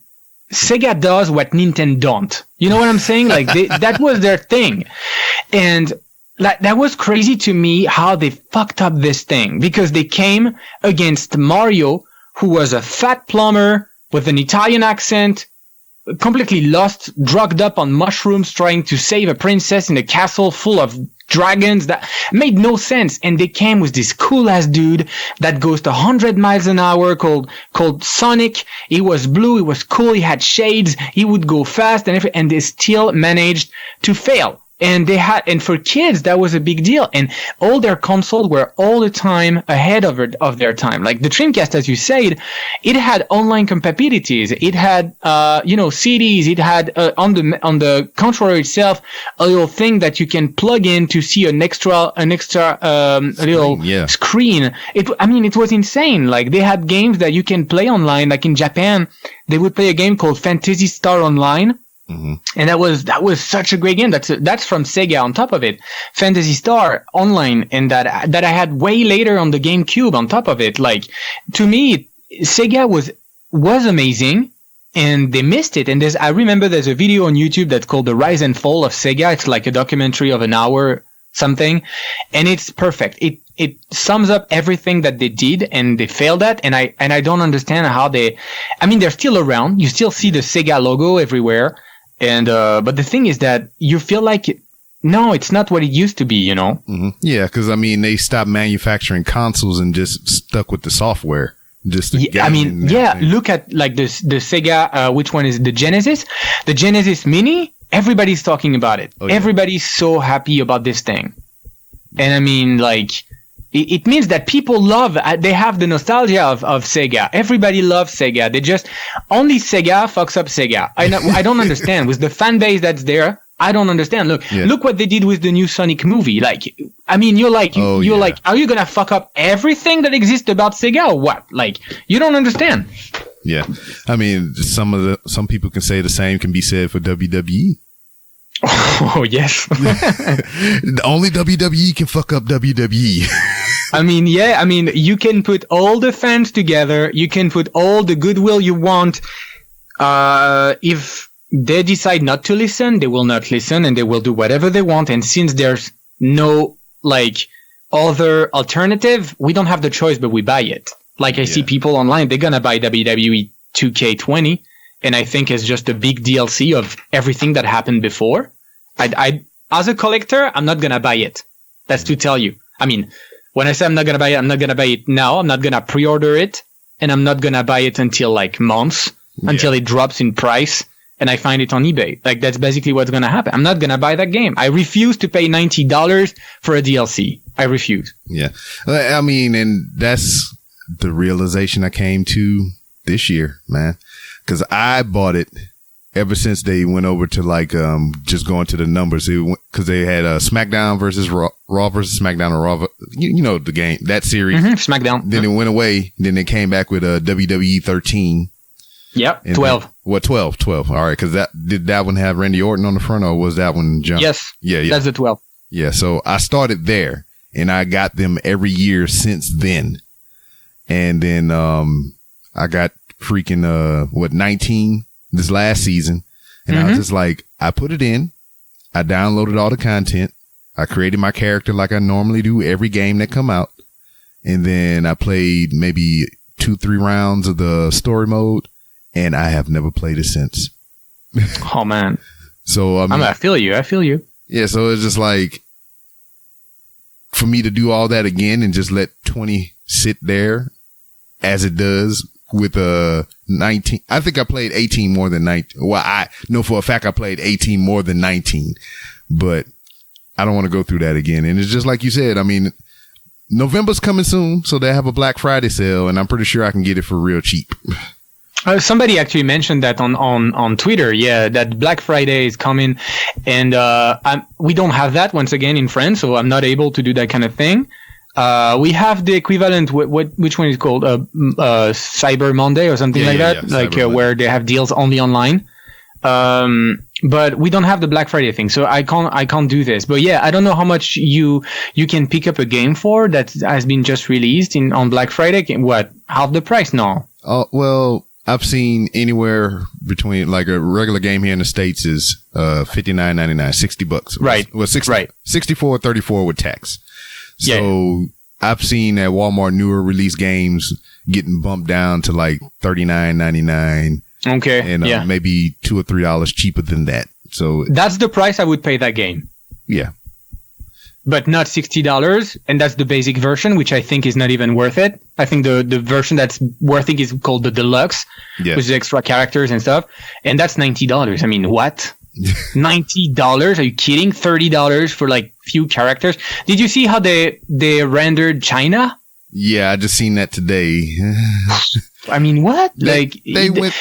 Sega does what Nintendo don't. You know what I'm saying? Like, that was their thing. And that was crazy to me how they fucked up this thing, because they came against Mario, who was a fat plumber with an Italian accent, completely lost, drugged up on mushrooms, trying to save a princess in a castle full of dragons. That made no sense. And they came with this cool ass dude that goes to 100 miles an hour called Sonic. He was blue. He was cool. He had shades. He would go fast and they still managed to fail. And for kids, that was a big deal. And all their consoles were all the time ahead of their time. Like the Dreamcast, as you said, it had online compatibilities. It had, CDs. It had, on the controller itself, a little thing that you can plug in to see an extra little screen. It was insane. Like, they had games that you can play online. Like in Japan, they would play a game called Phantasy Star Online. Mm-hmm. And that was such a great game. That's from Sega on top of it. Phantasy Star Online, and that I had way later on the GameCube on top of it. Like, to me, Sega was amazing, and they missed it. And I remember there's a video on YouTube that's called The Rise and Fall of Sega. It's like a documentary of an hour something, and it's perfect. It sums up everything that they did and they failed at, and I don't understand how they're still around. You still see the Sega logo everywhere. And but the thing is that you feel like it's not what it used to be, Mm-hmm. Yeah, because they stopped manufacturing consoles and just stuck with the software. Look at like the Sega. Which one is the Genesis? The Genesis Mini. Everybody's talking about it. Oh, yeah. Everybody's so happy about this thing, and it means that people they have the nostalgia of Sega. Everybody loves Sega. They just, only Sega fucks up Sega. I don't understand. With the fan base that's there, I don't understand. Look what they did with the new Sonic movie. Like, you're like, are you gonna fuck up everything that exists about Sega or what? Like, you don't understand. Yeah. Some people can say the same can be said for WWE. Oh, yes. Only WWE can fuck up WWE. I mean, you can put all the fans together. You can put all the goodwill you want. If they decide not to listen, they will not listen and they will do whatever they want. And since there's no, other alternative, we don't have the choice, but we buy it. I see people online, they're going to buy WWE 2K20. And I think it's just a big DLC of everything that happened before. I as a collector, I'm not going to buy it. That's to tell you. I mean, when I say I'm not going to buy it, I'm not going to buy it now. I'm not going to pre-order it. And I'm not going to buy it until months, until it drops in price. And I find it on eBay. That's basically what's going to happen. I'm not going to buy that game. I refuse to pay $90 for a DLC. I refuse. Yeah. I mean, and that's the realization I came to this year, man. Because I bought it ever since they went over to just going to the numbers. Because they had SmackDown versus Raw versus SmackDown or Raw. You know the game, that series. Mm-hmm. SmackDown. Then it went away. Then they came back with WWE 13. Yep, 12. What 12? 12. All right, because did that one have Randy Orton on the front, or was that one John? Yes. Yeah. That's the 12. Yeah, so I started there, and I got them every year since then. And then I got freaking 19 this last season, and I was just I put it in, I downloaded all the content, I created my character like I normally do every game that come out, and then I played maybe 2-3 rounds of the story mode. And I have never played it since. Oh, man. So, I feel you. Yeah, so it's just for me to do all that again and just let 20 sit there as it does with 19. I think I played 18 more than 19. Well, I know for a fact I played 18 more than 19. But I don't want to go through that again. And it's just like you said, I mean, November's coming soon, so they have a Black Friday sale, and I'm pretty sure I can get it for real cheap. Somebody actually mentioned that on Twitter. Yeah, that Black Friday is coming, and we don't have that once again in France, so I'm not able to do that kind of thing. We have the equivalent. Which one is called? Cyber Monday or something like that. Yeah, where they have deals only online. But we don't have the Black Friday thing, so I can't do this. But yeah, I don't know how much you can pick up a game for that has been just released on Black Friday. What, half the price? No. Oh well. I've seen anywhere between a regular game here in the States is $59.99, $60. Right. Well, 60, right. $64.34 with tax. So yeah. I've seen at Walmart newer release games getting bumped down to $39.99. Okay. And maybe $2 or $3 cheaper than that. So that's the price I would pay that game. Yeah. But not $60, and that's the basic version, which I think is not even worth it. I think the version that's worth it is called the deluxe, with the extra characters and stuff, and that's $90. I mean, what? $90? Are you kidding? $30 for few characters? Did you see how they rendered China? Yeah, I just seen that today. I mean, what? They went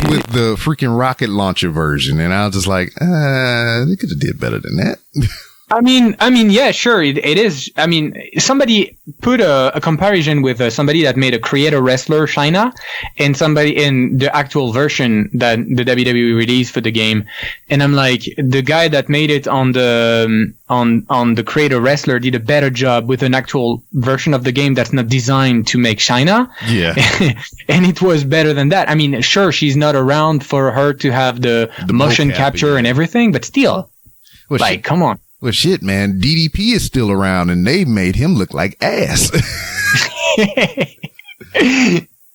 with the freaking rocket launcher version, and I was just they could have did better than that. I mean, yeah, sure, it is. I mean, somebody put a comparison with somebody that made a creator wrestler China and somebody in the actual version that the WWE released for the game. And I'm like, the guy that made it on the creator wrestler did a better job with an actual version of the game that's not designed to make China. Yeah. And it was better than that. I mean, sure, she's not around for her to have the motion capture and everything, but still, well, come on. Well, shit, man. DDP is still around, and they made him look like ass.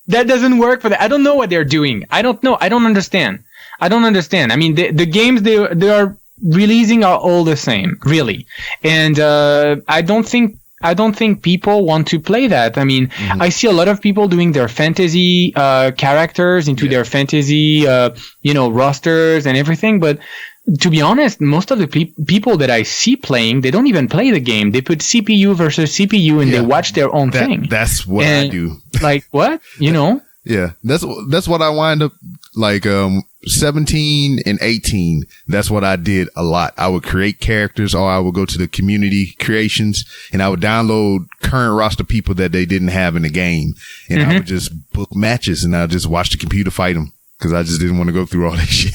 That doesn't work for that. I don't know what they're doing. I don't know. I don't understand. I mean, the games they are releasing are all the same, really. And I don't think people want to play that. I mean, I see a lot of people doing their fantasy characters into their fantasy, rosters and everything, but to be honest, most of the people that I see playing, they don't even play the game. They put CPU versus CPU and they watch their own thing. That's what I do. What? Yeah, that's what I wind up 17 and 18. That's what I did a lot. I would create characters, or I would go to the community creations and I would download current roster people that they didn't have in the game. And I would just book matches and I would just watch the computer fight them because I just didn't want to go through all that shit.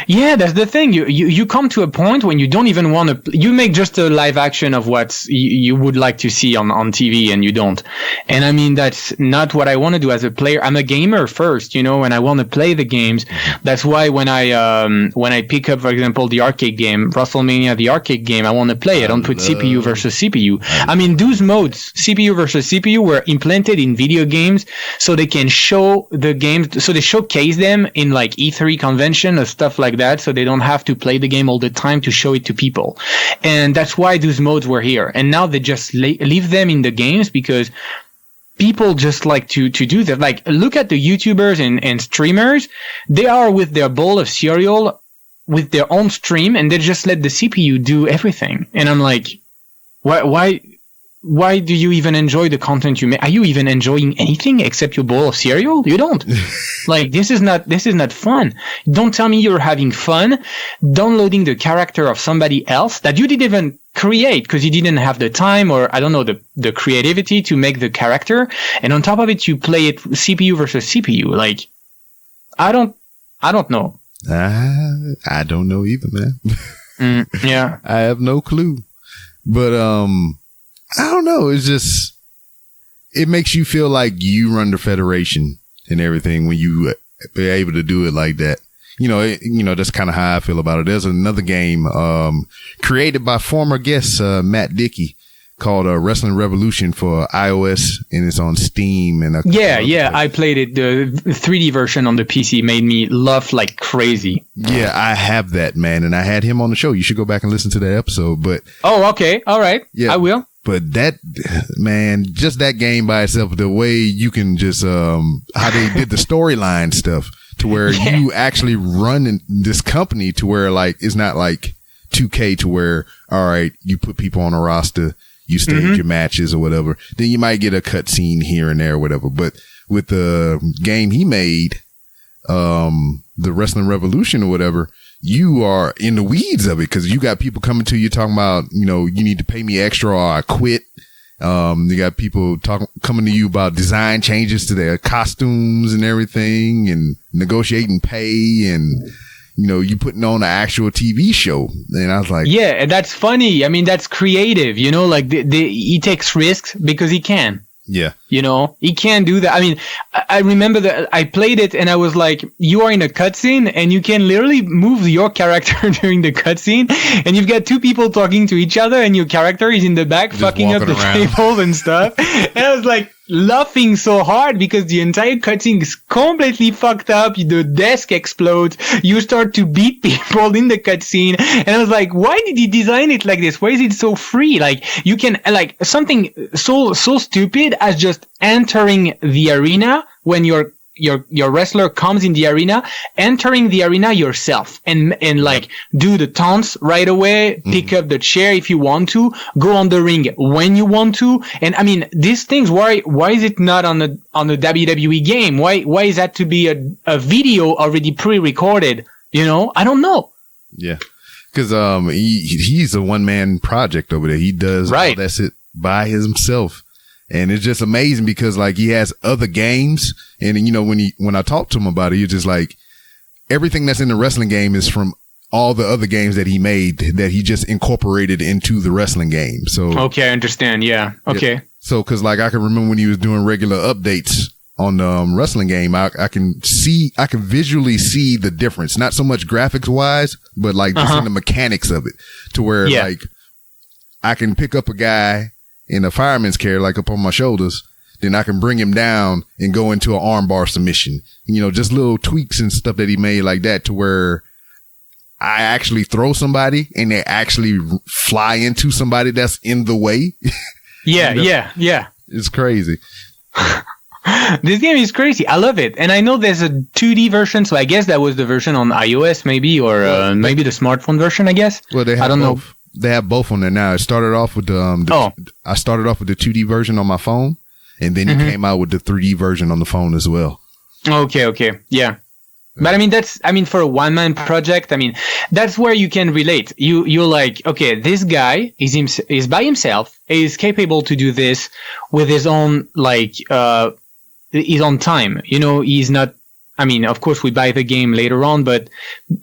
Yeah, that's the thing. You come to a point when you don't even want to. You make just a live action of what you would like to see on TV, and you don't. And I mean, that's not what I want to do as a player. I'm a gamer first, and I want to play the games. That's why when I pick up, for example, the arcade game, WrestleMania, the arcade game, I want to play it. I don't put CPU versus CPU. I mean, those modes, CPU versus CPU, were implanted in video games so they can show the games. So they showcase them in like E3 convention or stuff like that, so they don't have to play the game all the time to show it to people. And that's why those modes were here. And now they just leave them in the games because people just like to do that. Like, look at the YouTubers and streamers. They are with their bowl of cereal with their own stream, and they just let the CPU do everything. And I'm like, why do you even enjoy the content you make? Are you even enjoying anything except your bowl of cereal? You don't. Like, this is not fun. Don't tell me you're having fun downloading the character of somebody else that you didn't even create because you didn't have the time, or I don't know, the creativity to make the character. And on top of it, you play it CPU versus CPU. Like, I don't know. I don't know either, man. Yeah. I have no clue. But, I don't know. It's just, it makes you feel like you run the Federation and everything when you are able to do it like that. That's kind of how I feel about it. There's another game, created by former guest, Matt Dickey, called Wrestling Revolution for iOS, and it's on Steam. And I played it. The 3D version on the PC made me laugh like crazy. Yeah, I have that, man, and I had him on the show. You should go back and listen to that episode. But okay, all right, yeah, I will. But that, man, just that game by itself, the way you can just, how they did the storyline stuff to where you actually run this company to where, like, it's not like 2K to where, all right, you put people on a roster, you stage your matches or whatever. Then you might get a cutscene here and there or whatever. But with the game he made, the Wrestling Revolution or whatever, you are in the weeds of it because you got people coming to you talking about, you need to pay me extra or I quit. You got people coming to you about design changes to their costumes and everything, and negotiating pay, and you putting on an actual TV show. And I was like, yeah, and that's funny. I mean, that's creative. Like he takes risks because he can. Yeah. He can't do that. I mean, I remember that I played it and I was like, you are in a cutscene and you can literally move your character during the cutscene, and you've got two people talking to each other and your character is in the back just fucking up the tables and stuff. And I was like laughing so hard because the entire cutscene is completely fucked up. The desk explodes. You start to beat people in the cutscene. And I was like, why did he design it like this? Why is it so free? Like, you can, like, something so stupid as just entering the arena when your wrestler comes in the arena, entering the arena yourself and like do the taunts right away, pick up the chair if you want to, go on the ring when you want to. And I mean, these things, why is it not on the WWE game? Why is that to be a video already pre-recorded? I don't know. Yeah. Cause, he's a one-man project over there. He does all that shit by himself. And it's just amazing because, like, he has other games, and when I talked to him about it, he's just like, everything that's in the wrestling game is from all the other games that he made that he just incorporated into the wrestling game. So okay, I understand. Yeah. Okay. Yeah. So, cause like I can remember when he was doing regular updates on the wrestling game, I can visually see the difference, not so much graphics wise, but like just in the mechanics of it, to where like I can pick up a guy in a fireman's carry, like up on my shoulders, then I can bring him down and go into an armbar submission. Just little tweaks and stuff that he made like that to where I actually throw somebody and they actually fly into somebody that's in the way. Yeah. It's crazy. This game is crazy. I love it. And I know there's a 2D version, so I guess that was the version on iOS maybe, or maybe the smartphone version, I guess. Well, I don't know. They have both on there now. It started off with I started off with the 2D version on my phone, and then it came out with the 3D version on the phone as well. Okay. Yeah. But I mean, for a one-man project, I mean, that's where you can relate. You're like, okay, this guy is by himself, is capable to do this with his own, like, his own time. He's not I mean, of course, we buy the game later on, but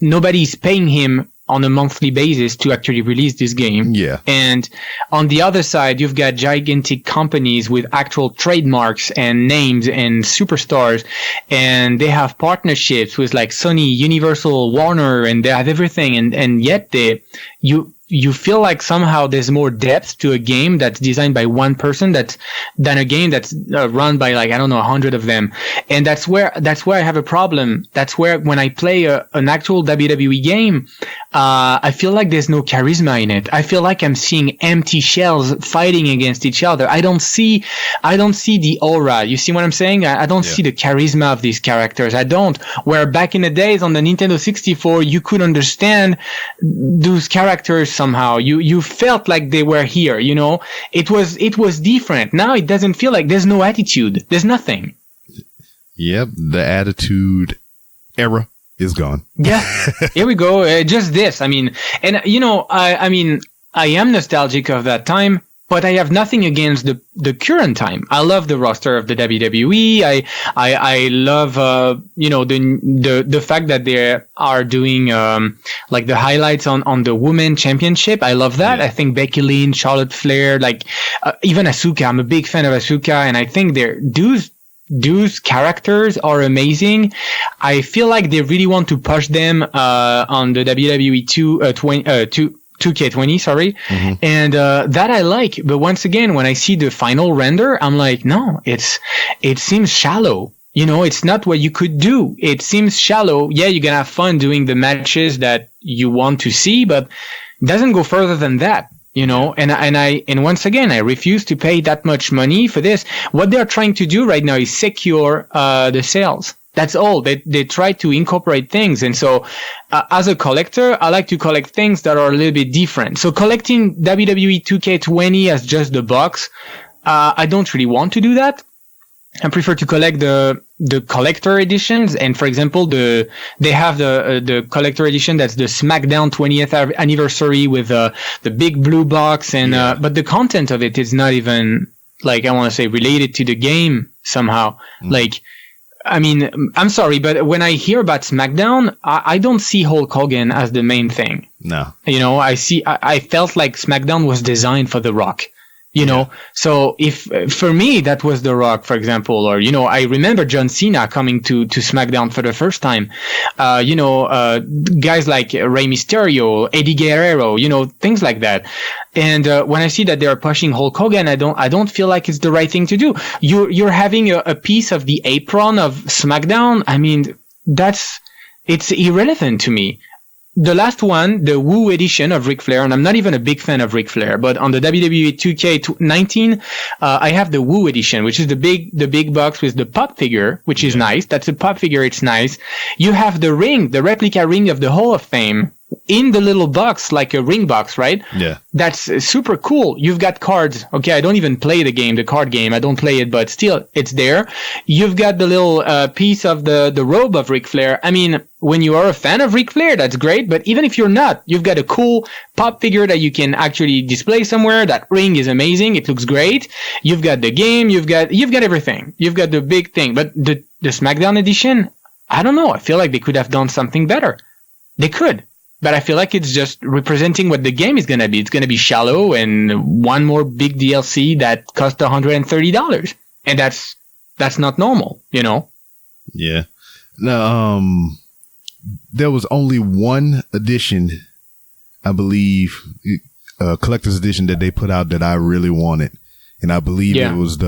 nobody's paying him on a monthly basis to actually release this game. Yeah. And on the other side, you've got gigantic companies with actual trademarks and names and superstars, and they have partnerships with like Sony, Universal, Warner, and they have everything. And yet you feel like somehow there's more depth to a game that's designed by one person than a game that's run by like, I don't know, 100 of them. And that's where I have a problem. That's where when I play an actual WWE game, I feel like there's no charisma in it. I feel like I'm seeing empty shells fighting against each other. I don't see the aura. You see what I'm saying? I don't see the charisma of these characters. I don't. Where back in the days on the Nintendo 64, you could understand those characters somehow. You felt like they were here, you know? It was different. Now it doesn't feel like there's no attitude. There's nothing. Yep. The attitude era is gone. Yeah. Here we go. Just this. I mean, and you know, I mean, I am nostalgic of that time, but I have nothing against the current time. I love the roster of the WWE. I love, you know, the fact that they are doing, like the highlights on the women championship. I love that. Yeah. I think Becky Lynch, Charlotte Flair, like, even Asuka. I'm a big fan of Asuka, and I think those characters are amazing. I feel like they really want to push them, on the WWE 2K20, sorry. Mm-hmm. And that I like. But once again, when I see the final render, I'm like, no, it seems shallow. You know, it's not what you could do. It seems shallow. Yeah, you can have fun doing the matches that you want to see, but it doesn't go further than that. You know, and once again, I refuse to pay that much money for this. What they're trying to do right now is secure the sales. That's all. They try to incorporate things. And so, as a collector, I like to collect things that are a little bit different. So collecting WWE 2K20 as just the box, I don't really want to do that. I prefer to collect the collector editions. And for example, they have the collector edition that's the SmackDown 20th anniversary with the big blue box. And, but the content of it is not even, like, I want to say related to the game somehow. Like, I mean, I'm sorry, but when I hear about SmackDown, I don't see Hulk Hogan as the main thing. No. You know, I felt like SmackDown was designed for The Rock. You know, so if for me that was The Rock, for example, or, you know, I remember John Cena coming to SmackDown for the first time. You know, guys like Rey Mysterio, Eddie Guerrero, you know, things like that. And when I see that they're pushing Hulk Hogan, I don't feel like it's the right thing to do. You're having a piece of the apron of SmackDown. I mean, it's irrelevant to me. The last one, the Woo edition of Ric Flair, and I'm not even a big fan of Ric Flair, but on the WWE 2K19, I have the Woo edition, which is the big box with the pop figure, which is nice. That's a pop figure. It's nice. You have the ring, the replica ring of the Hall of Fame in the little box, like a ring box, right? Yeah. That's super cool. You've got cards. Okay, I don't even play the game, the card game. I don't play it, but still, it's there. You've got the little piece of the robe of Ric Flair. I mean, when you are a fan of Ric Flair, that's great. But even if you're not, you've got a cool pop figure that you can actually display somewhere. That ring is amazing. It looks great. You've got the game. You've got everything. You've got the big thing. But the SmackDown edition, I don't know. I feel like they could have done something better. They could. But I feel like it's just representing what the game is going to be. It's going to be shallow and one more big DLC that cost $130. And that's not normal, you know? Yeah. No, there was only one edition, I believe, collector's edition that they put out that I really wanted. And I believe it was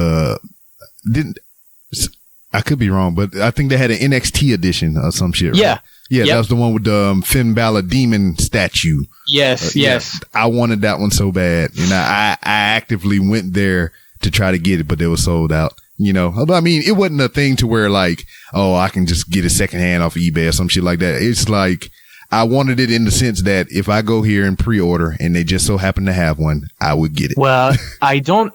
I could be wrong, but I think they had an NXT edition or some shit. Right? Yeah. Yeah, that was the one with the Finn Balor demon statue. Yes, yes. I wanted that one so bad. And I actively went there to try to get it, but they were sold out. You know, I mean, it wasn't a thing to where like, oh, I can just get it secondhand off eBay or some shit like that. It's like, I wanted it in the sense that if I go here and pre-order and they just so happen to have one, I would get it. Well, I don't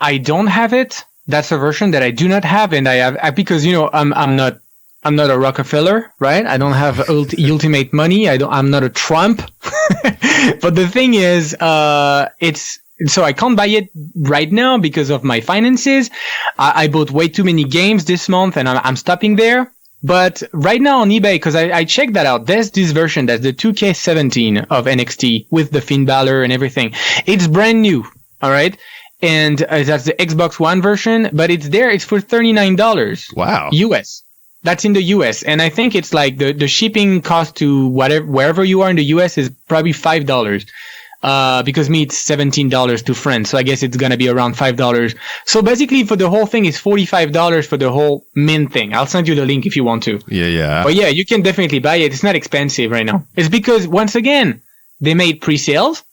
have it. That's a version that I do not have. And I have, because, you know, I'm not a Rockefeller, right? I don't have ultimate money. I'm not a Trump. But the thing is, so I can't buy it right now because of my finances. I bought way too many games this month and I'm stopping there. But right now on eBay, because I checked that out, there's this version that's the 2K17 of NXT with the Finn Balor and everything. It's brand new, all right? And that's the Xbox One version, but it's there. It's for $39. Wow. US. That's in the US. And I think it's like the shipping cost to wherever you are in the US is probably $5. Because me, it's $17 to France. So I guess it's going to be around $5. So basically for the whole thing, it's $45 for the whole mint thing. I'll send you the link if you want to. Yeah. But yeah, you can definitely buy it. It's not expensive right now. It's because once again, they made pre-sales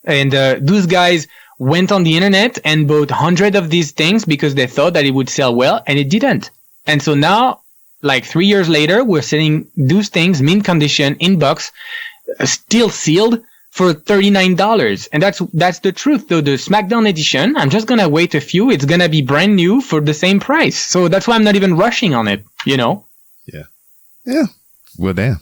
and, those guys went on the internet and bought hundreds of these things because they thought that it would sell well, and it didn't. And so now, like 3 years later, we're selling those things, mint condition, in box, still sealed, for $39. And that's the truth, though. The SmackDown edition, I'm just gonna wait a few. It's gonna be brand new for the same price. So that's why I'm not even rushing on it, you know? Yeah. Well, damn.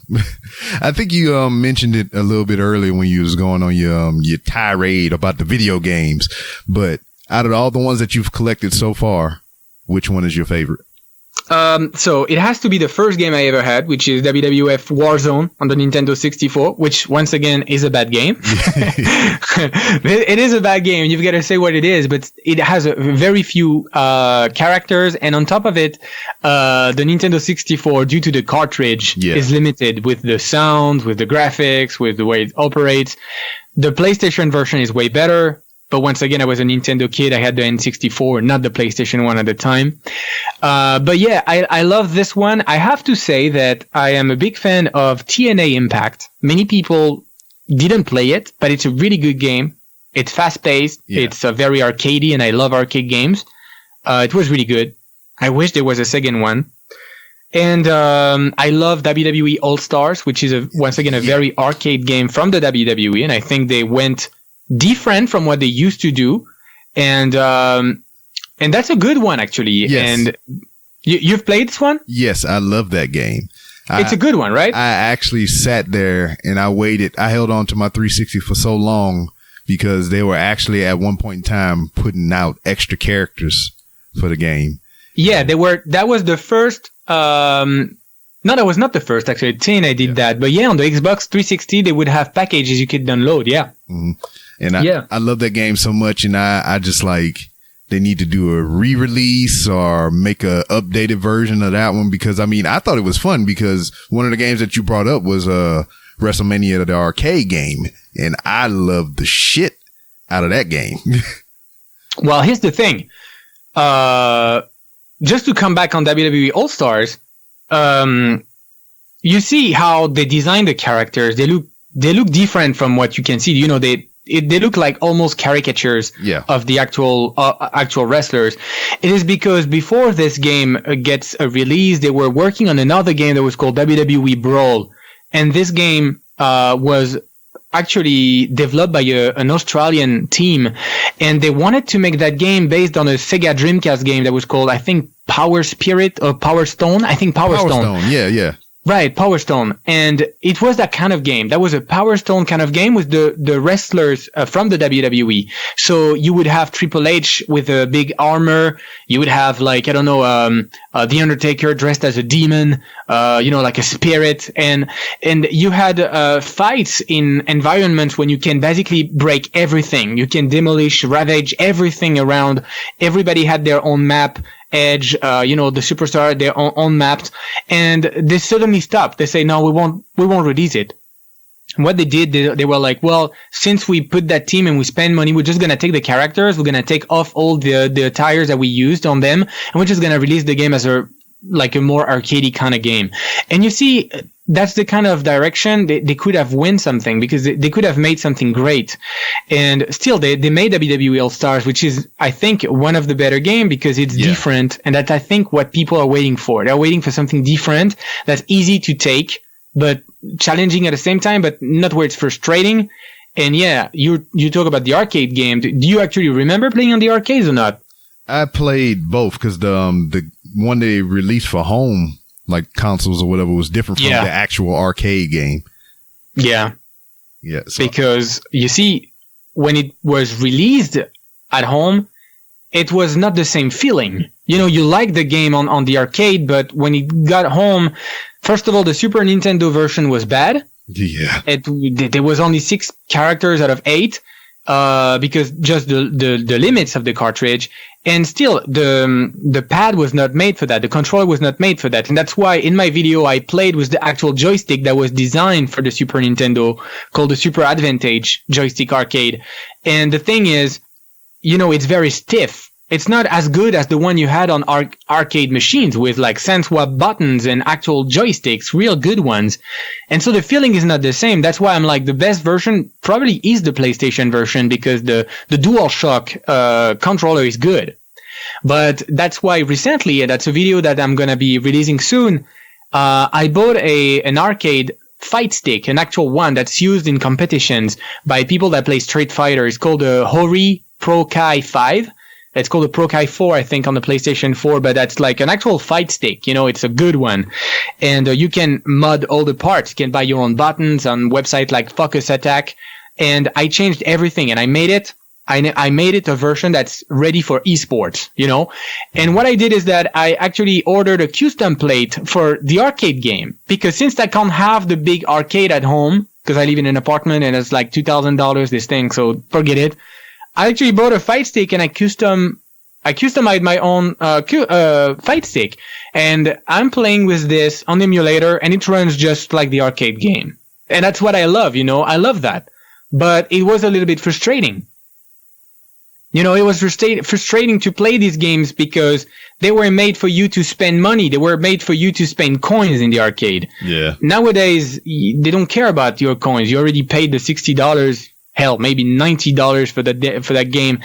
I think you mentioned it a little bit earlier when you was going on your tirade about the video games. But out of all the ones that you've collected so far, which one is your favorite? So it has to be the first game I ever had, which is WWF Warzone on the Nintendo 64, which once again is a bad game. It is a bad game. You've got to say what it is, but it has a very few characters, and on top of it, the Nintendo 64, due to the cartridge, is limited with the sound, with the graphics, with the way it operates. The PlayStation version is way better. But once again, I was a Nintendo kid. I had the N64, not the PlayStation 1 at the time. But yeah, I love this one. I have to say that I am a big fan of TNA Impact. Many people didn't play it, but it's a really good game. It's fast-paced. Yeah. It's very arcadey, and I love arcade games. It was really good. I wish there was a second one. And I love WWE All-Stars, which is once again a very arcade game from the WWE, and I think they went different from what they used to do, and that's a good one actually. Yes. And you've played this one? Yes, I love that game. It's a good one, right? I actually sat there and I waited. I held on to my 360 for so long because they were actually at one point in time putting out extra characters for the game. Yeah, they were. That was the first. No, that was not the first actually. TNA did that, but yeah, on the Xbox 360 they would have packages you could download. Yeah. Mm-hmm. And I love that game so much, and I just like they need to do a re-release or make a updated version of that one, because I mean I thought it was fun because one of the games that you brought up was WrestleMania, the arcade game, and I loved the shit out of that game. Well, here's the thing. Just to come back on WWE All Stars, you see how they design the characters. They look different from what you can see. You know, they look like almost caricatures of the actual wrestlers. It is because before this game gets released, they were working on another game that was called WWE Brawl, and this game was actually developed by an Australian team, and they wanted to make that game based on a Sega Dreamcast game that was called, I think, Power Spirit or Power Stone. I think Power Stone. Yeah. Right, Power Stone. And it was that kind of game. That was a Power Stone kind of game with the wrestlers from the WWE. So you would have Triple H with a big armor. You would have, like, I don't know, The Undertaker dressed as a demon, like a spirit. And you had fights in environments when you can basically break everything. You can demolish, ravage everything around. Everybody had their own map. Edge, the superstar, their own maps, and they suddenly stopped. They say, no, we won't release it. And what they did, they were like, well, since we put that team and we spend money, we're just going to take the characters, we're going to take off all the attires that we used on them, and we're just going to release the game as a more arcadey kind of game. And you see, that's the kind of direction they could have won something, because they could have made something great. And still, they made WWE All Stars, which is, I think, one of the better games because it's different. And that's, I think, what people are waiting for. They're waiting for something different that's easy to take, but challenging at the same time, but not where it's frustrating. And yeah, you talk about the arcade game. Do you actually remember playing on the arcades or not? I played both because the one they released for home, like consoles or whatever, was different from the actual arcade game. Yeah. Yeah. So. Because you see, when it was released at home, it was not the same feeling. You like the game on the arcade, but when it got home, first of all, the Super Nintendo version was bad. Yeah. There was only 6 characters out of 8, because just the limits of the cartridge. And still, the pad was not made for that. The controller was not made for that. And that's why in my video, I played with the actual joystick that was designed for the Super Nintendo, called the Super Advantage Joystick Arcade. And the thing is, it's very stiff. It's not as good as the one you had on arcade machines with like SanSwap buttons and actual joysticks, real good ones. And so the feeling is not the same. That's why I'm like, the best version probably is the PlayStation version, because the DualShock controller is good. But that's why recently, and that's a video that I'm going to be releasing soon, I bought an arcade fight stick, an actual one that's used in competitions by people that play Street Fighter. It's called a Hori Pro Kai 5. It's called a Pro Kai 4, I think, on the PlayStation 4, but that's like an actual fight stick. It's a good one. And you can mod all the parts. You can buy your own buttons on websites like Focus Attack. And I changed everything, and I made it a version that's ready for esports, And what I did is that I actually ordered a custom plate for the arcade game, because since I can't have the big arcade at home, because I live in an apartment and it's like $2,000 this thing, so forget it. I actually bought a fight stick, and I customized my own fight stick, and I'm playing with this on the emulator, and it runs just like the arcade game. And that's what I love, I love that. But it was a little bit frustrating. It was frustrating to play these games because they were made for you to spend money. They were made for you to spend coins in the arcade. Yeah. Nowadays, they don't care about your coins. You already paid the $60. Hell, maybe $90 for that game.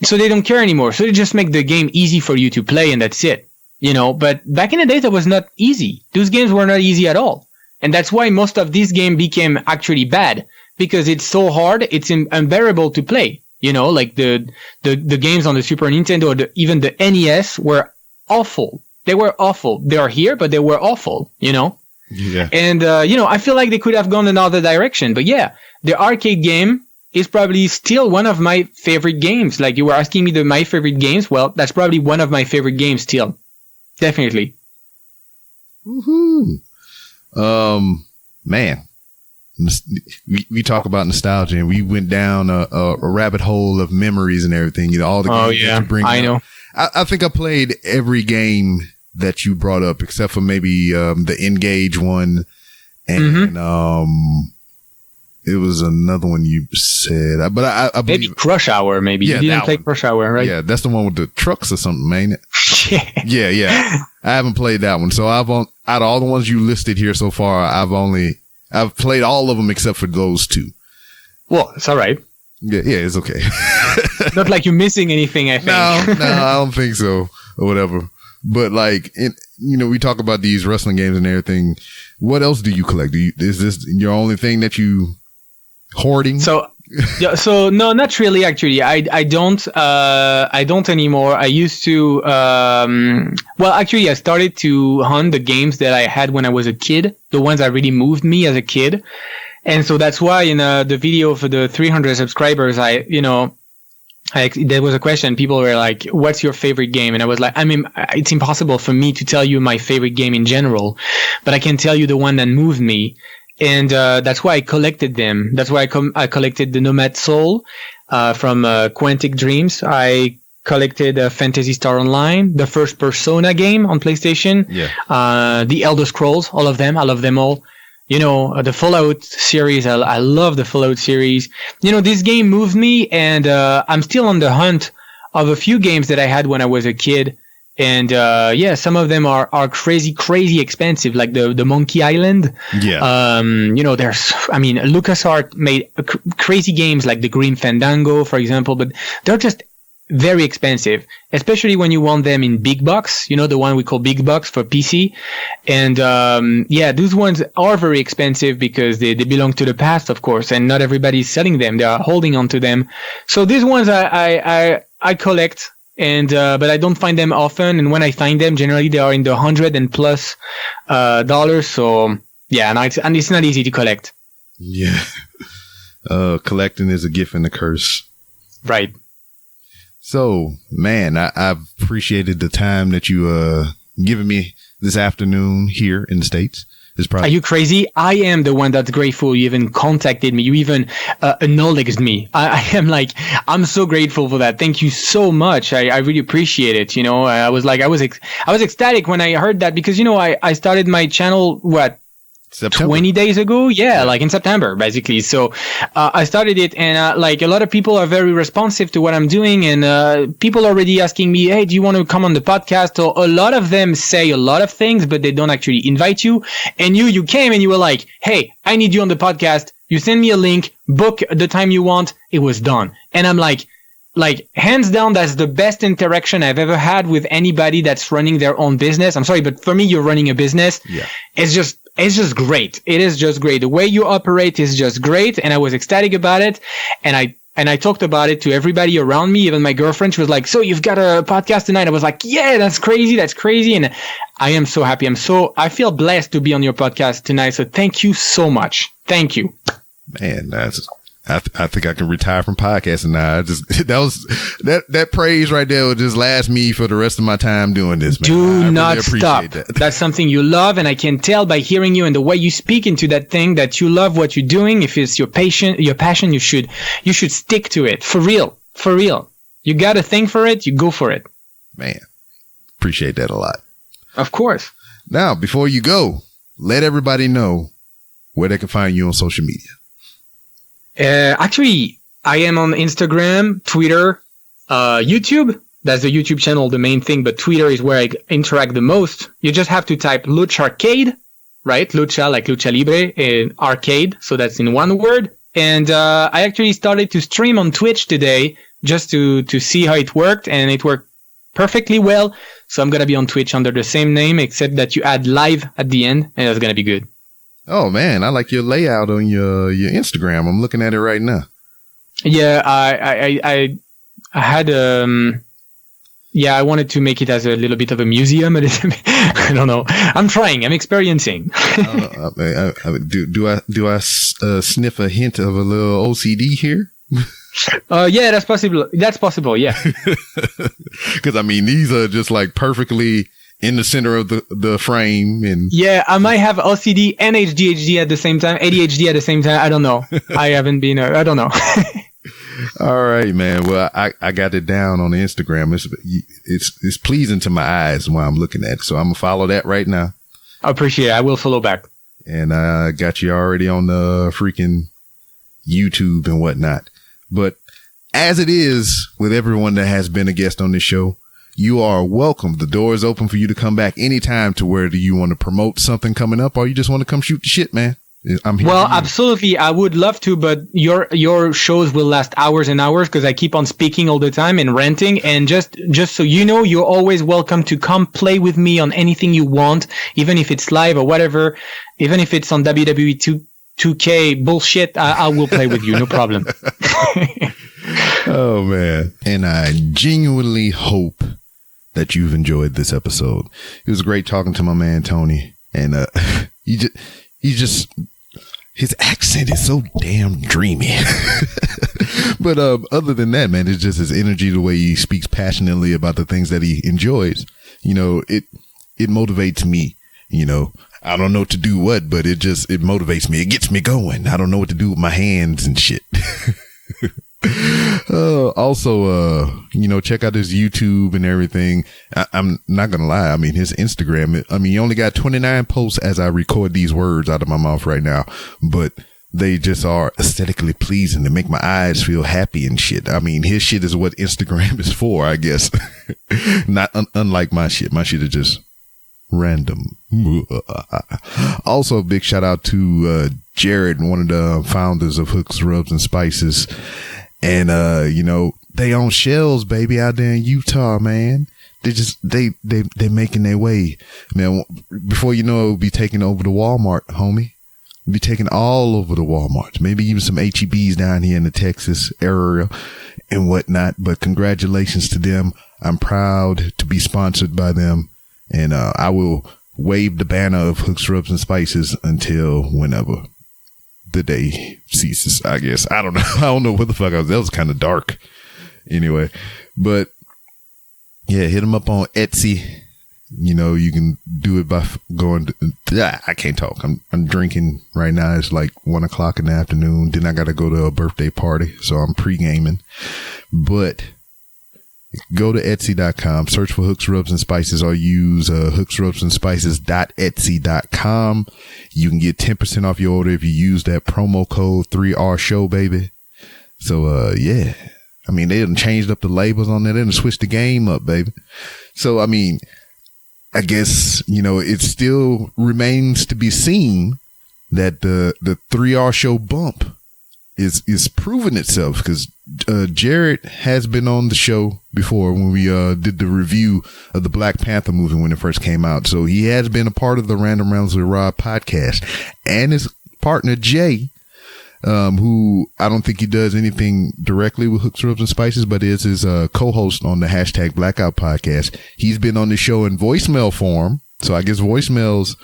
So they don't care anymore. So they just make the game easy for you to play, and that's it. But back in the days, that was not easy. Those games were not easy at all. And that's why most of these games became actually bad, because it's so hard, it's unbearable to play. Like the games on the Super Nintendo, or even the NES were awful. They were awful. They are here, but they were awful, Yeah. And, I feel like they could have gone another direction. But yeah, the arcade game is probably still one of my favorite games. Like, you were asking me my favorite games. Well, that's probably one of my favorite games still. Definitely. Woohoo. Man, we talk about nostalgia, and we went down a rabbit hole of memories and everything. All the games that you bring I up. know. I think I played every game that you brought up, except for maybe the Engage one, and it was another one you said, but I believe maybe Crush Hour. Maybe you didn't play Crush Hour, right? Yeah, that's the one with the trucks or something, ain't it? Yeah. I haven't played that one, so out of all the ones you listed here so far, I've played all of them except for those 2. Well, it's all right. Yeah, it's okay. Not like you're missing anything, I think. No, I don't think so, or whatever. But like, we talk about these wrestling games and everything. What else do you collect? Is this your only thing that you hoarding? So no, not really. Actually, I don't anymore. I used to. Actually, I started to hunt the games that I had when I was a kid, the ones that really moved me as a kid, and so that's why in the video for the 300 subscribers, there was a question. People were like, "What's your favorite game?" And I was like, it's impossible for me to tell you my favorite game in general, but I can tell you the one that moved me. And that's why I collected them. That's why I collected the Nomad Soul from Quantic Dreams. I collected Phantasy Star Online, the first Persona game on PlayStation, the Elder Scrolls, all of them. I love them all. The Fallout series. I love the Fallout series. This game moved me, and I'm still on the hunt of a few games that I had when I was a kid. And some of them are crazy expensive, like the Monkey Island. Yeah. LucasArts made crazy games like the Green Fandango, for example, but they're just very expensive, especially when you want them in big box, the one we call big box for PC. And those ones are very expensive because they belong to the past, of course, and not everybody's selling them. They are holding on to them. So these ones I collect. And but I don't find them often, and when I find them, generally they are in the $100 and plus dollars. So yeah, and it's not easy to collect. Yeah, collecting is a gift and a curse. Right. So, man, I've appreciated the time that you given me this afternoon here in the States. Are you crazy? I am the one that's grateful you even contacted me. You even acknowledged me. I'm so grateful for that. Thank you so much. I really appreciate it. You know, I was ecstatic when I heard that because, you know, I started my channel, September. 20 days ago? Yeah, like in September, basically. So I started it and like a lot of people are very responsive to what I'm doing and people are already asking me, hey, do you want to come on the podcast? So a lot of them say a lot of things, but they don't actually invite you. And you came and you were like, hey, I need you on the podcast. You send me a link, book the time you want. It was done. And I'm like, hands down, that's the best interaction I've ever had with anybody that's running their own business. I'm sorry, but for me, you're running a business. Yeah. It's just great. It is just great. The way you operate is just great. And I was ecstatic about it. And I talked about it to everybody around me. Even my girlfriend, she was like, so you've got a podcast tonight. I was like, yeah, that's crazy. That's crazy. And I am so happy. I feel blessed to be on your podcast tonight. So thank you so much. Thank you. Man, I think I can retire from podcasting now. That praise right there will just last me for the rest of my time doing this, man. Do not stop. That's something you love, and I can tell by hearing you and the way you speak into that thing that you love what you're doing. If it's your passion, you should stick to it. For real. For real. You got a thing for it, you go for it. Man, appreciate that a lot. Of course. Now, before you go, let everybody know where they can find you on social media. Actually, I am on Instagram, Twitter, YouTube. That's the YouTube channel, the main thing, but Twitter is where I interact the most. You just have to type Lucharcade, right? Lucha, like Lucha Libre, and arcade. So that's in one word. And, I actually started to stream on Twitch today just to see how it worked, and it worked perfectly well. So I'm going to be on Twitch under the same name, except that you add live at the end, and that's going to be good. Oh man, I like your layout on your Instagram. I'm looking at it right now. Yeah, I had I wanted to make it as a little bit of a museum. I don't know. I'm trying. I'm experiencing. Do I sniff a hint of a little OCD here? Yeah, that's possible. That's possible. Yeah. Because I mean, these are just like perfectly in the center of the frame. And yeah, I might have OCD and ADHD at the same time. I don't know. I haven't been, I don't know. All right, man. Well, I got it down on the Instagram. It's pleasing to my eyes while I'm looking at it. So I'm going to follow that right now. I appreciate it. I will follow back. And I got you already on the freaking YouTube and whatnot. But as it is with everyone that has been a guest on this show, you are welcome. The door is open for you to come back anytime to where do you want to promote something coming up or you just want to come shoot the shit, man. I'm here. Well, absolutely. I would love to, but your shows will last hours and hours because I keep on speaking all the time and ranting. And just so you know, you're always welcome to come play with me on anything you want, even if it's live or whatever, even if it's on WWE 2K bullshit, I will play with you. No problem. Oh, man. And I genuinely hope that you've enjoyed this episode. It was great talking to my man, Tony. And his accent is so damn dreamy. But other than that, man, it's just his energy, the way he speaks passionately about the things that he enjoys. You know, it motivates me. You know, I don't know what to do what, but it motivates me. It gets me going. I don't know what to do with my hands and shit. Also, check out his YouTube and everything. I'm not gonna lie. I mean, his Instagram, he only got 29 posts as I record these words out of my mouth right now, but they just are aesthetically pleasing to make my eyes feel happy and shit. I mean, his shit is what Instagram is for, I guess. Not unlike my shit. My shit is just random. Also, a big shout out to Jared, one of the founders of Hooks, Rubs, and Spices. And, they own shells, baby, out there in Utah, man. They making their way, man. Before you know it, we'll be taking over the Walmart, homie. We'll be taking all over the Walmarts, maybe even some HEBs down here in the Texas area and whatnot. But congratulations to them. I'm proud to be sponsored by them. And, I will wave the banner of Hooks, Rubs, and Spices until whenever the day ceases, I guess. I don't know. I don't know what the fuck that was kind of dark. Anyway, but yeah, hit him up on Etsy. You know, you can do it by going to, I can't talk. I'm drinking right now. It's like 1 o'clock in the afternoon. Then I got to go to a birthday party. So I'm pre-gaming, but go to Etsy.com, search for Hooks, Rubs, and Spices, or use hooksrubsandspices.etsy.com. You can get 10% off your order if you use that promo code 3R Show, baby. So, yeah. I mean, they done changed up the labels on there. They done switched the game up, baby. So, I mean, I guess, you know, it still remains to be seen that the 3R Show bump is proving itself, because Jared has been on the show before when we did the review of the Black Panther movie when it first came out. So he has been a part of the Random Rounds with Rob podcast, and his partner Jay, who I don't think he does anything directly with Hooks, Rubs, and Spices, but is his co-host on the hashtag Blackout podcast. He's been on the show in voicemail form, so I guess voicemails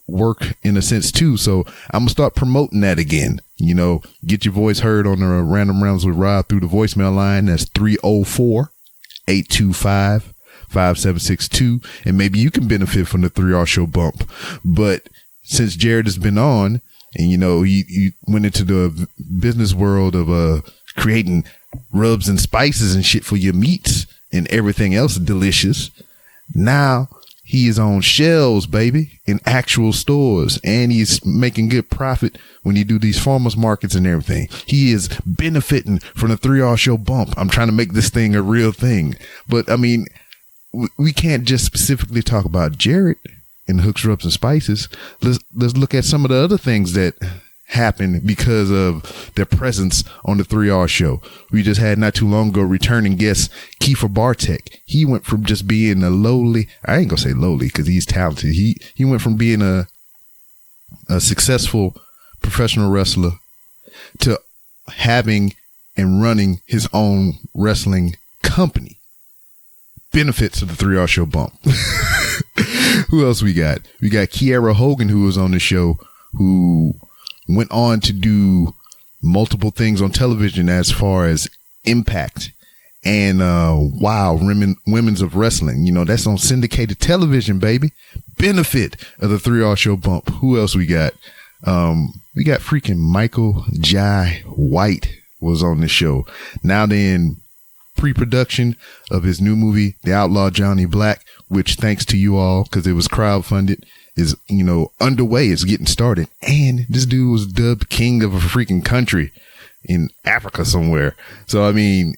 work in a sense too. So I'm gonna start promoting that again. You know, get your voice heard on the Random Rounds with Rob through the voicemail line. That's 304-825-5762, and maybe you can benefit from the 3R Show bump. But since Jared has been on, and, you know, he went into the business world of creating rubs and spices and shit for your meats and everything else delicious. Now he is on shelves, baby, in actual stores, and he's making good profit when he do these farmers markets and everything. He is benefiting from the 3R Show bump. I'm trying to make this thing a real thing. But, I mean, we can't just specifically talk about Jared and Hooks, Rubs, and Spices. Let's look at some of the other things that happened because of their presence on the 3R Show. We just had not too long ago returning guest Kiefer Bartek. He went from just being a lowly, I ain't gonna say lowly because he's talented. He went from being a successful professional wrestler to having and running his own wrestling company. Benefits of the 3R Show bump. Who else we got? We got Kiera Hogan, who was on the show, who went on to do multiple things on television as far as Impact and Women's of Wrestling. You know, that's on syndicated television, baby. Benefit of the 3R Show bump. Who else we got? We got freaking Michael Jai White was on the show. Now they're in pre-production of his new movie, The Outlaw Johnny Black, which, thanks to you all, because it was crowdfunded, is, you know, underway. It's getting started. And this dude was dubbed king of a freaking country in Africa somewhere. So, I mean,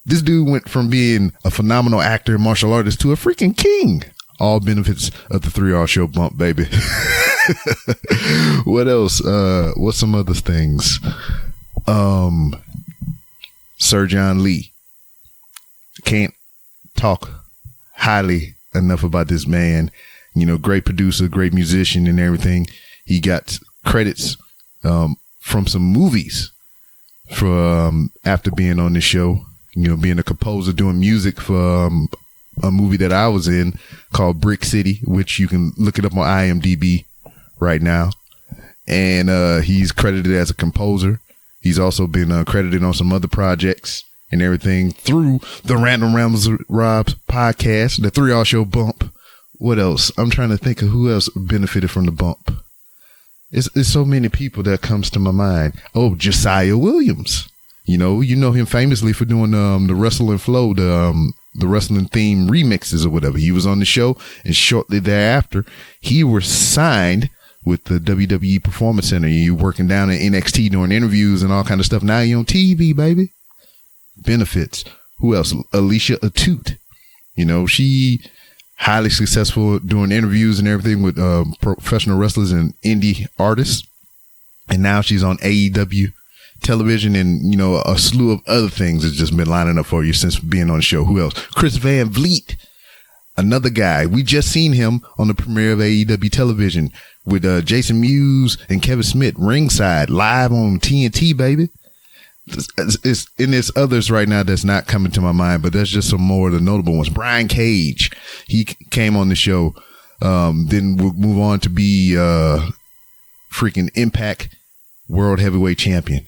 this dude went from being a phenomenal actor and martial artist to a freaking king. All benefits of the 3R Show bump, baby. What else? What's some other things? Sir John Lee. Can't talk highly enough about this man. You know, great producer, great musician and everything. He got credits from some movies for after being on the show, you know, being a composer, doing music for a movie that I was in called Brick City, which you can look it up on IMDb right now. And he's credited as a composer. He's also been credited on some other projects and everything through the Random Rounds with Rob's podcast, the 3R Show bump. What else? I'm trying to think of who else benefited from the bump. It's so many people that comes to my mind. Oh, Josiah Williams. You know him famously for doing the Wrestle and Flow, the wrestling theme remixes or whatever. He was on the show, and shortly thereafter, he was signed with the WWE Performance Center. You working down at NXT doing interviews and all kind of stuff. Now you on TV, baby. Benefits. Who else? Alicia Atute. You know, she highly successful doing interviews and everything with professional wrestlers and indie artists. And now she's on AEW television, and, you know, a slew of other things has just been lining up for you since being on the show. Who else? Chris Van Vliet, another guy. We just seen him on the premiere of AEW television with Jason Mewes and Kevin Smith ringside live on TNT, baby. There's others right now that's not coming to my mind, but that's just some more of the notable ones. Brian Cage, he came on the show. Then we'll move on to be freaking Impact World Heavyweight Champion.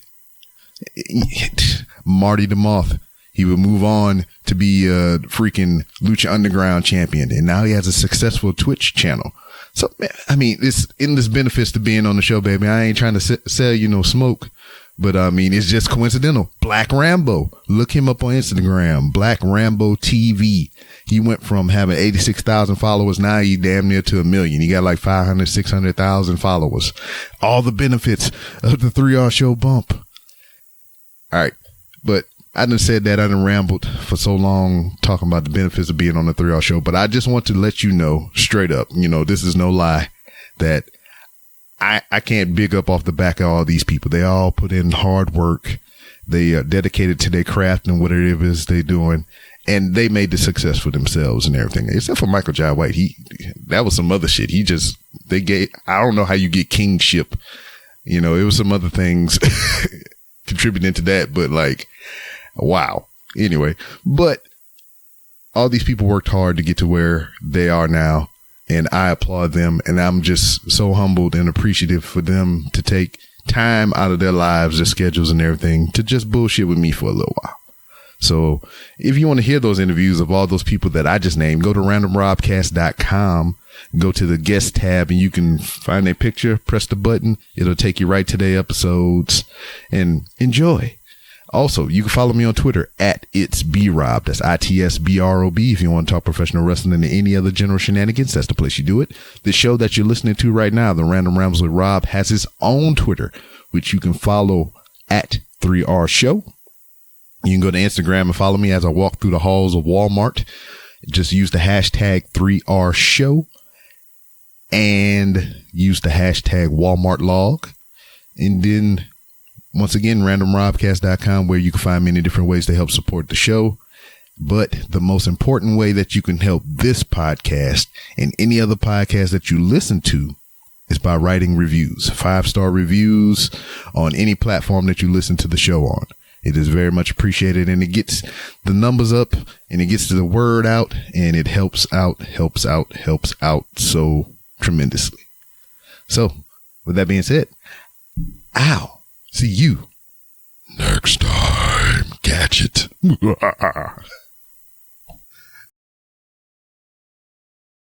Marty the Moth, He would move on to be a freaking Lucha Underground champion. And now he has a successful Twitch channel. So, man, I mean, it's endless benefits to being on the show, baby. I ain't trying to sell you no smoke, but I mean, it's just coincidental. Black Rambo. Look him up on Instagram. Black Rambo TV. He went from having 86,000 followers. Now he damn near to 1 million. He got like 500, 600,000 followers. All the benefits of the 3R show bump. All right. But I done said that. I done rambled for so long talking about the benefits of being on the 3R show, but I just want to let you know straight up, you know, this is no lie, that I can't big up off the back of all these people. They all put in hard work. They are dedicated to their craft and whatever it is they're doing. And they made the success for themselves and everything, except for Michael Jai White. That was some other shit. I don't know how you get kingship. You know, it was some other things contributing to that, but like, wow. Anyway, but all these people worked hard to get to where they are now, and I applaud them. And I'm just so humbled and appreciative for them to take time out of their lives, their schedules and everything to just bullshit with me for a little while. So if you want to hear those interviews of all those people that I just named, go to randomrobcast.com, go to the guest tab, and you can find a picture, press the button. It'll take you right to their episodes, and enjoy. Also, you can follow me on Twitter at itsbrob. That's ITSBROB. If you want to talk professional wrestling and any other general shenanigans, that's the place you do it. The show that you're listening to right now, the Random Rambles with Rob, has its own Twitter, which you can follow at 3R Show. You can go to Instagram and follow me as I walk through the halls of Walmart. Just use the hashtag 3R Show and use the hashtag Walmart log. And then once again, randomrobcast.com, where you can find many different ways to help support the show. But the most important way that you can help this podcast and any other podcast that you listen to is by writing reviews, 5-star reviews on any platform that you listen to the show on. It is very much appreciated, and it gets the numbers up, and it gets the word out, and it helps out so tremendously. So with that being said, I'll see you next time. Catch it.